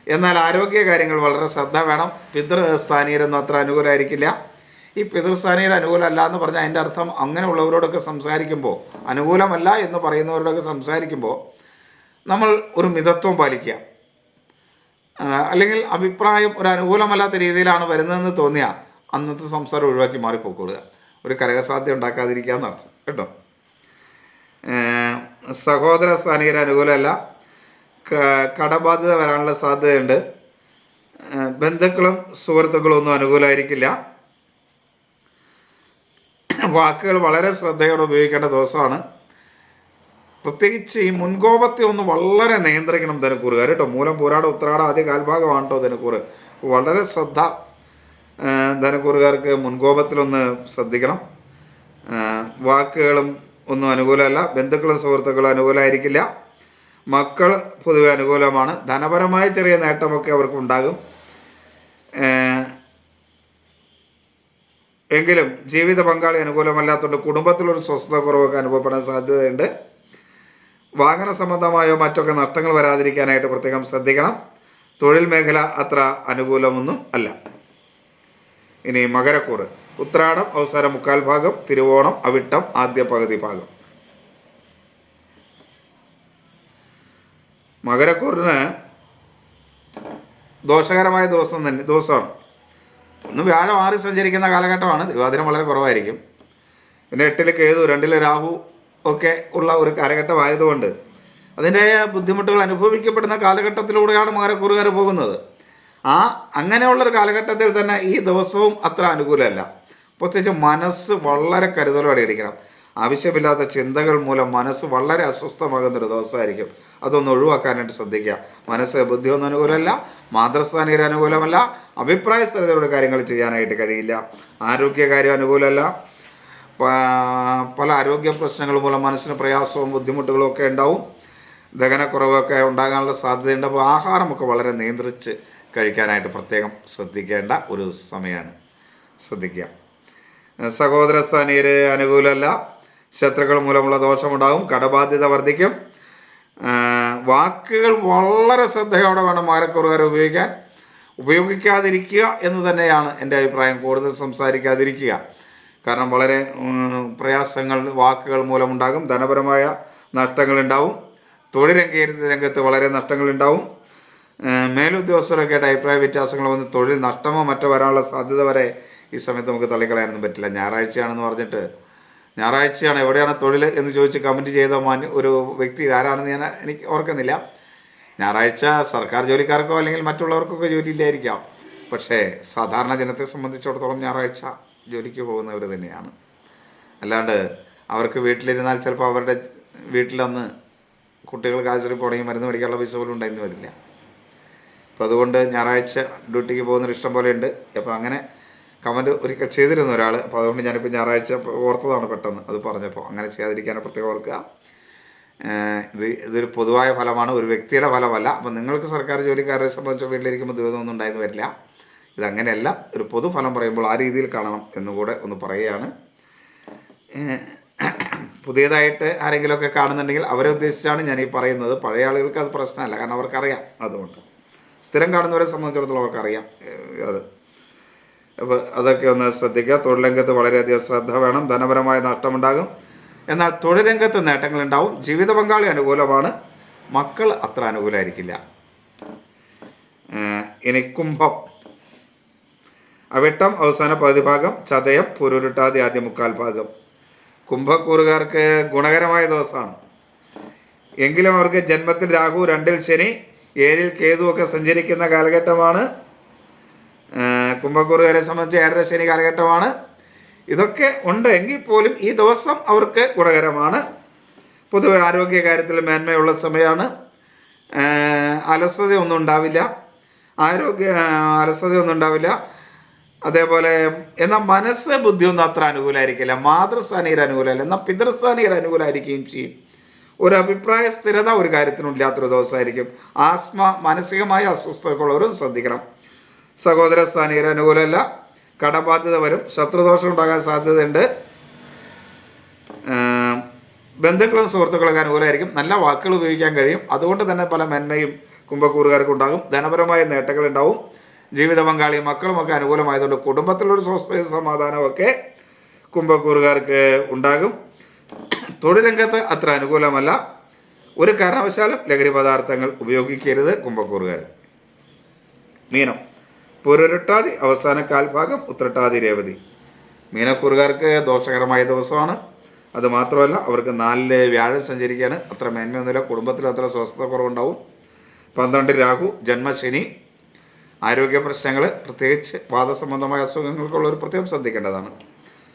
എന്നാൽ ആരോഗ്യ കാര്യങ്ങൾ വളരെ ശ്രദ്ധ വേണം. പിതൃസ്ഥാനീയരൊന്നും അത്ര അനുകൂലമായിരിക്കില്ല. ഈ പിതൃസ്ഥാനീയർ അനുകൂലമല്ല എന്ന് പറഞ്ഞാൽ അതിൻ്റെ അർത്ഥം അങ്ങനെയുള്ളവരോടൊക്കെ സംസാരിക്കുമ്പോൾ, അനുകൂലമല്ല എന്ന് പറയുന്നവരോടൊക്കെ സംസാരിക്കുമ്പോൾ നമ്മൾ ഒരു മിതത്വം പാലിക്കുക. അല്ലെങ്കിൽ അഭിപ്രായം ഒരു അനുകൂലമല്ലാത്ത രീതിയിലാണ് വരുന്നതെന്ന് തോന്നിയാൽ അന്നത്തെ സംസാരം ഒഴിവാക്കി മാറിപ്പോയിക്കൊള്ളുക. ഒരു കലഹസാധ്യത ഉണ്ടാക്കാതിരിക്കുക എന്നർത്ഥം കേട്ടോ. സഹോദര സ്ഥാനീയർ അനുകൂലമല്ല. കടബാധ്യത വരാനുള്ള സാധ്യതയുണ്ട്. ബന്ധുക്കളും സുഹൃത്തുക്കളും ഒന്നും അനുകൂലമായിരിക്കില്ല. വാക്കുകൾ വളരെ ശ്രദ്ധയോടെ ഉപയോഗിക്കേണ്ട ദിവസമാണ്. പ്രത്യേകിച്ച് ഈ മുൻകോപത്തെ ഒന്ന് വളരെ നിയന്ത്രിക്കണം ധനുക്കൂറുകാർ കേട്ടോ. മൂലം, പൂരാടം, ഉത്രാടം ആദ്യ കാൽഭാഗമാണ് കേട്ടോ ധനുക്കൂറ്. വളരെ ശ്രദ്ധ ധനുക്കൂറുകാർക്ക് മുൻകോപത്തിലൊന്ന് ശ്രദ്ധിക്കണം. വാക്കുകളും ഒന്നും അനുകൂലമല്ല. ബന്ധുക്കളും സുഹൃത്തുക്കളും അനുകൂലമായിരിക്കില്ല. മക്കൾ പൊതുവെ അനുകൂലമാണ്. ധനപരമായ ചെറിയ നേട്ടമൊക്കെ അവർക്ക് ഉണ്ടാകും. എങ്കിലും ജീവിത പങ്കാളി അനുകൂലമല്ലാത്തതുകൊണ്ട് കുടുംബത്തിലൊരു സ്വസ്ഥത കുറവൊക്കെ അനുഭവപ്പെടാൻ സാധ്യതയുണ്ട്. വാഹന സംബന്ധമായോ മറ്റൊക്കെ നഷ്ടങ്ങൾ വരാതിരിക്കാനായിട്ട് പ്രത്യേകം ശ്രദ്ധിക്കണം. തൊഴിൽ മേഖല അത്ര അനുകൂലമൊന്നും അല്ല. ഇനി മകരക്കൂറ്. ഉത്രാടം അവസാനം 3/4 ഭാഗം, തിരുവോണം അവിട്ടം ആദ്യ പകുതി ഭാഗം. മകരക്കൂറിന് ദോഷകരമായ ദിവസമാണ്. ഒന്ന് വ്യാഴം 6 സഞ്ചരിക്കുന്ന കാലഘട്ടമാണ്. ദിവാദിനം വളരെ കുറവായിരിക്കും. പിന്നെ 8 കേതു, 2 രാഹു ഒക്കെ ഉള്ള ഒരു കാലഘട്ടമായതുകൊണ്ട് അതിൻ്റെ ബുദ്ധിമുട്ടുകൾ അനുഭവിക്കപ്പെടുന്ന കാലഘട്ടത്തിലൂടെയാണ് മകരക്കൂറുകാർ പോകുന്നത്. അങ്ങനെയുള്ളൊരു കാലഘട്ടത്തിൽ തന്നെ ഈ ദിവസവും അത്ര അനുകൂലമല്ല. പ്രത്യേകിച്ച് മനസ്സ് വളരെ കരുതലോടെ ഇരിക്കണം. ആവശ്യമില്ലാത്ത ചിന്തകൾ മൂലം മനസ്സ് വളരെ അസ്വസ്ഥമാകുന്നൊരു ദിവസമായിരിക്കും. അതൊന്ന് ഒഴിവാക്കാനായിട്ട് ശ്രദ്ധിക്കുക. മനസ്സ് ബുദ്ധിയൊന്നും അനുകൂലമല്ല. മാതൃസ്ഥാനീയർ അനുകൂലമല്ല. അഭിപ്രായ സ്ഥിരതയുടെ കാര്യങ്ങൾ ചെയ്യാനായിട്ട് കഴിയില്ല. ആരോഗ്യകാര്യം അനുകൂലമല്ല. പല ആരോഗ്യ പ്രശ്നങ്ങൾ മൂലം മനസ്സിന് പ്രയാസവും ബുദ്ധിമുട്ടുകളും ഒക്കെ ഉണ്ടാവും. ദഹനക്കുറവൊക്കെ ഉണ്ടാകാനുള്ള സാധ്യതയുണ്ട്. അപ്പോൾ ആഹാരമൊക്കെ വളരെ നിയന്ത്രിച്ച് കഴിക്കാനായിട്ട് പ്രത്യേകം ശ്രദ്ധിക്കേണ്ട ഒരു സമയമാണ്. ശ്രദ്ധിക്കുക. സഹോദര സ്ഥാനീയർ അനുകൂലമല്ല. ശത്രുക്കൾ മൂലമുള്ള ദോഷമുണ്ടാകും. കടബാധ്യത വർദ്ധിക്കും. വാക്കുകൾ വളരെ ശ്രദ്ധയോടെ വേണം മകരക്കൂറുകാർ ഉപയോഗിക്കാതിരിക്കുക എന്ന് തന്നെയാണ് എൻ്റെ അഭിപ്രായം. കൂടുതൽ സംസാരിക്കാതിരിക്കുക. കാരണം വളരെ പ്രയാസങ്ങൾ വാക്കുകൾ മൂലമുണ്ടാകും. ധനപരമായ നഷ്ടങ്ങളുണ്ടാവും. തൊഴിൽ രംഗത്ത് വളരെ നഷ്ടങ്ങളുണ്ടാവും. മേലുദ്യോഗസ്ഥരൊക്കെ ആയിട്ട് അഭിപ്രായ വ്യത്യാസങ്ങൾ വന്ന് തൊഴിൽ നഷ്ടമോ മറ്റോ വരാനുള്ള സാധ്യത വരെ ഈ സമയത്ത് നമുക്ക് തള്ളിക്കളയാനൊന്നും പറ്റില്ല. ഞായറാഴ്ചയാണെന്ന് പറഞ്ഞിട്ട് ഞായറാഴ്ചയാണ് എവിടെയാണ് തൊഴിൽ എന്ന് ചോദിച്ച് കമൻറ്റ് ചെയ്ത ഒരു വ്യക്തി ആരാണെന്ന് എനിക്ക് ഓർക്കുന്നില്ല. ഞായറാഴ്ച സർക്കാർ ജോലിക്കാർക്കോ അല്ലെങ്കിൽ മറ്റുള്ളവർക്കൊക്കെ ജോലി ഇല്ലായിരിക്കാം. പക്ഷേ സാധാരണ ജനത്തെ സംബന്ധിച്ചിടത്തോളം ഞായറാഴ്ച ജോലിക്ക് പോകുന്നവർ തന്നെയാണ്. അല്ലാണ്ട് അവർക്ക് വീട്ടിലിരുന്നാൽ ചിലപ്പോൾ അവരുടെ വീട്ടിലന്ന് കുട്ടികൾക്ക് ആശുപത്രിയിൽ പോകണമെങ്കിൽ മരുന്ന് മേടിക്കാനുള്ള പൈസ പോലും ഉണ്ടായിരുന്നു വരില്ല. അപ്പോൾ അതുകൊണ്ട് ഞായറാഴ്ച ഡ്യൂട്ടിക്ക് പോകുന്നൊരു ഇഷ്ടം പോലെ ഉണ്ട്. അപ്പോൾ അങ്ങനെ കമൻറ്റ് ഒരിക്കൽ ചെയ്തിരുന്നു ഒരാൾ. അപ്പോൾ അതുകൊണ്ട് ഞാനിപ്പോൾ ഞായറാഴ്ച ഓർത്തതാണ് പെട്ടെന്ന് അത് പറഞ്ഞപ്പോൾ. അങ്ങനെ ചെയ്യാതിരിക്കാനെ പ്രത്യേകം ഓർക്കുക. ഇതൊരു പൊതുവായ ഫലമാണ്, ഒരു വ്യക്തിയുടെ ഫലമല്ല. അപ്പോൾ നിങ്ങൾക്ക് സർക്കാർ ജോലിക്കാരെ സംബന്ധിച്ച് വീട്ടിലിരിക്കുമ്പോൾ ദുരിതമൊന്നും ഉണ്ടായെന്ന് വരില്ല. ഇതങ്ങനെയല്ല, ഒരു പൊതുഫലം പറയുമ്പോൾ ആ രീതിയിൽ കാണണം എന്നുകൂടെ ഒന്ന് പറയുകയാണ്. പുതിയതായിട്ട് ആരെങ്കിലുമൊക്കെ കാണുന്നുണ്ടെങ്കിൽ അവരെ ഉദ്ദേശിച്ചാണ് ഞാൻ ഈ പറയുന്നത്. പഴയ ആളുകൾക്ക് അത് പ്രശ്നമല്ല, കാരണം അവർക്കറിയാം. അതുകൊണ്ട് സ്ഥിരം കാണുന്നവരെ സംബന്ധിച്ചിടത്തോളം അവർക്കറിയാം അത്. അപ്പോൾ അതൊക്കെ ഒന്ന് ശ്രദ്ധിക്കുക. തൊഴിൽ രംഗത്ത് വളരെയധികം ശ്രദ്ധ വേണം. ധനപരമായ നഷ്ടമുണ്ടാകും, എന്നാൽ തൊഴിൽ രംഗത്ത് നേട്ടങ്ങളുണ്ടാവും. ജീവിത പങ്കാളി അനുകൂലമാണ്, മക്കൾ അത്ര അനുകൂലമായിരിക്കില്ല. ഇനി കുംഭം, അവിട്ടം അവസാന പകുതി ഭാഗം, ചതയം പുരുരുട്ടാതി ആദ്യ മുക്കാൽ ഭാഗം. കുംഭക്കൂറുകാർക്ക് ഗുണകരമായ ദിവസമാണ്. എങ്കിലും അവർക്ക് ജന്മത്തിൽ രാഹു, 2-ൽ ശനി, 7-ൽ കേതുവൊക്കെ സഞ്ചരിക്കുന്ന കാലഘട്ടമാണ്. കുംഭക്കൂറുകാരെ സംബന്ധിച്ച് 7.5 ശനി കാലഘട്ടമാണ്. ഇതൊക്കെ ഉണ്ട് എങ്കിൽ പോലും ഈ ദിവസം അവർക്ക് ഗുണകരമാണ്. പൊതുവെ ആരോഗ്യകാര്യത്തിൽ മേന്മയുള്ള സമയമാണ്. അലസതയൊന്നും ഉണ്ടാവില്ല, അലസതയൊന്നും ഉണ്ടാവില്ല. അതേപോലെ എന്നാൽ മനസ്സ് ബുദ്ധിയൊന്നും അത്ര അനുകൂലമായിരിക്കില്ല. മാതൃസ്ഥാനീയർ അനുകൂലമല്ല, എന്നാൽ പിതൃസ്ഥാനീയർ അനുകൂലമായിരിക്കുകയും ചെയ്യും. ഒരു അഭിപ്രായ സ്ഥിരത ഒരു കാര്യത്തിനും ഇല്ലാത്തൊരു ദിവസമായിരിക്കും. ആസ്മ, മാനസികമായ അസ്വസ്ഥതകളുള്ളവരും ശ്രദ്ധിക്കണം. സഹോദര സ്ഥാനീയർ അനുകൂലമല്ല, കടബാധ്യത വരും, ശത്രുദോഷം ഉണ്ടാകാൻ സാധ്യതയുണ്ട്. ബന്ധുക്കളും സുഹൃത്തുക്കളൊക്കെ അനുകൂലമായിരിക്കും. നല്ല വാക്കുകൾ ഉപയോഗിക്കാൻ കഴിയും. അതുകൊണ്ട് തന്നെ പല മേന്മയും കുംഭക്കൂറുകാർക്കുണ്ടാകും. ധനപരമായ നേട്ടങ്ങളുണ്ടാവും. ജീവിത പങ്കാളിയും മക്കളുമൊക്കെ അനുകൂലമായതുകൊണ്ട് കുടുംബത്തിലൊരു സ്വസ്ഥതയും സമാധാനമൊക്കെ കുംഭക്കൂറുകാർക്ക് ഉണ്ടാകും. തൊഴിൽ രംഗത്ത് അത്ര അനുകൂലമല്ല. ഒരു കാരണവശാലും ലഹരി പദാർത്ഥങ്ങൾ ഉപയോഗിക്കരുത് കുംഭക്കൂറുകാർ. മീനം, പുരുരുട്ടാതി അവസാന കാൽഭാഗം, ഉത്രട്ടാതി രേവതി. മീനക്കൂറുകാർക്ക് ദോഷകരമായ ദിവസമാണ്. അതുമാത്രമല്ല അവർക്ക് 4-ൽ വ്യാഴം സഞ്ചരിക്കുകയാണ്. അത്ര മേന്മയൊന്നുമില്ല. കുടുംബത്തിൽ അത്ര സ്വസ്ഥത കുറവുണ്ടാവും. 12 രാഹു, ജന്മശനി. ആരോഗ്യ പ്രശ്നങ്ങൾ, പ്രത്യേകിച്ച് വാദസംബന്ധമായ അസുഖങ്ങൾക്കുള്ളവർ പ്രത്യേകം ശ്രദ്ധിക്കേണ്ടതാണ്.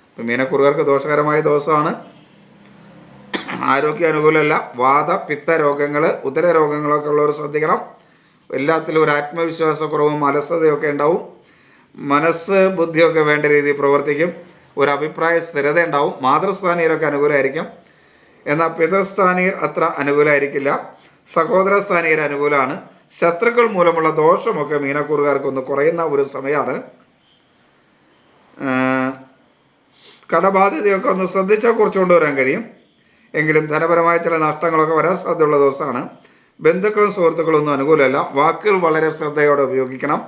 ഇപ്പം മീനക്കൂറുകാർക്ക് ദോഷകരമായ ദിവസമാണ്. ആരോഗ്യ അനുകൂലമല്ല. വാദ, പിത്ത രോഗങ്ങൾ, ഉദര രോഗങ്ങളൊക്കെ ഉള്ളവർ ശ്രദ്ധിക്കണം. എല്ലാത്തിലും ഒരു ആത്മവിശ്വാസക്കുറവും അലസതയൊക്കെ ഉണ്ടാവും. മനസ്സ് ബുദ്ധിയൊക്കെ വേണ്ട രീതിയിൽ പ്രവർത്തിക്കും. ഒരു അഭിപ്രായ സ്ഥിരത ഉണ്ടാവും. മാതൃസ്ഥാനീയരൊക്കെ അനുകൂലമായിരിക്കും, എന്നാൽ പിതൃസ്ഥാനീയർ അത്ര അനുകൂലമായിരിക്കില്ല. സഹോദര സ്ഥാനീയർ അനുകൂലമാണ്. ശത്രുക്കൾ മൂലമുള്ള ദോഷമൊക്കെ മീനക്കൂറുകാർക്കൊന്ന് കുറയുന്ന ഒരു സമയമാണ്. കടബാധ്യതയൊക്കെ ഒന്ന് ശ്രദ്ധിച്ചാൽ കുറച്ച് കൊണ്ടുവരാൻ കഴിയും. എങ്കിലും ധനപരമായ ചില നഷ്ടങ്ങളൊക്കെ വരാൻ സാധ്യതയുള്ള ദിവസമാണ്. ബന്ധുക്കളും സുഹൃത്തുക്കളും ഒന്നും അനുകൂലമല്ല. വാക്കുകൾ വളരെ ശ്രദ്ധയോടെ ഉപയോഗിക്കണം.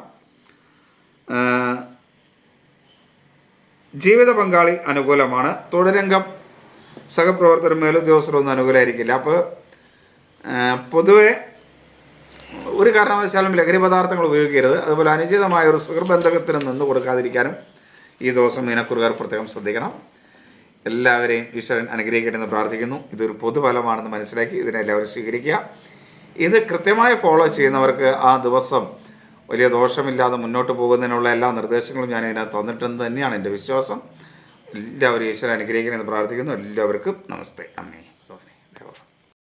ജീവിത പങ്കാളി അനുകൂലമാണ്. തൊഴിൽരംഗം സഹപ്രവർത്തകരും മേലുദ്യോഗസ്ഥരൊന്നും അനുകൂലമായിരിക്കില്ല. അപ്പോൾ പൊതുവെ ഒരു കാരണവശാലും ലഹരി പദാർത്ഥങ്ങൾ ഉപയോഗിക്കരുത്. അതുപോലെ അനുചിതമായ ഒരു സുഹൃബന്ധത്തിന് നിന്ന് കൊടുക്കാതിരിക്കാനും ഈ ദിവസം മീനക്കൂറുകാർ പ്രത്യേകം ശ്രദ്ധിക്കണം. എല്ലാവരെയും ഈശ്വരൻ അനുഗ്രഹിക്കട്ടെന്ന് പ്രാർത്ഥിക്കുന്നു. ഇതൊരു പൊതുഫലമാണെന്ന് മനസ്സിലാക്കി ഇതിനെല്ലാവരും സ്വീകരിക്കുക. ഇത് കൃത്യമായി ഫോളോ ചെയ്യുന്നവർക്ക് ആ ദിവസം വലിയ ദോഷമില്ലാതെ മുന്നോട്ട് പോകുന്നതിനുള്ള എല്ലാ നിർദ്ദേശങ്ങളും ഞാൻ ഇതിനകത്ത് തന്നിട്ടെന്ന് തന്നെയാണ് എൻ്റെ വിശ്വാസം. എല്ലാവരും ഈശ്വരൻ അനുഗ്രഹിക്കണമെന്ന് പ്രാർത്ഥിക്കുന്നു. എല്ലാവർക്കും നമസ്തേ. അമ്മേ.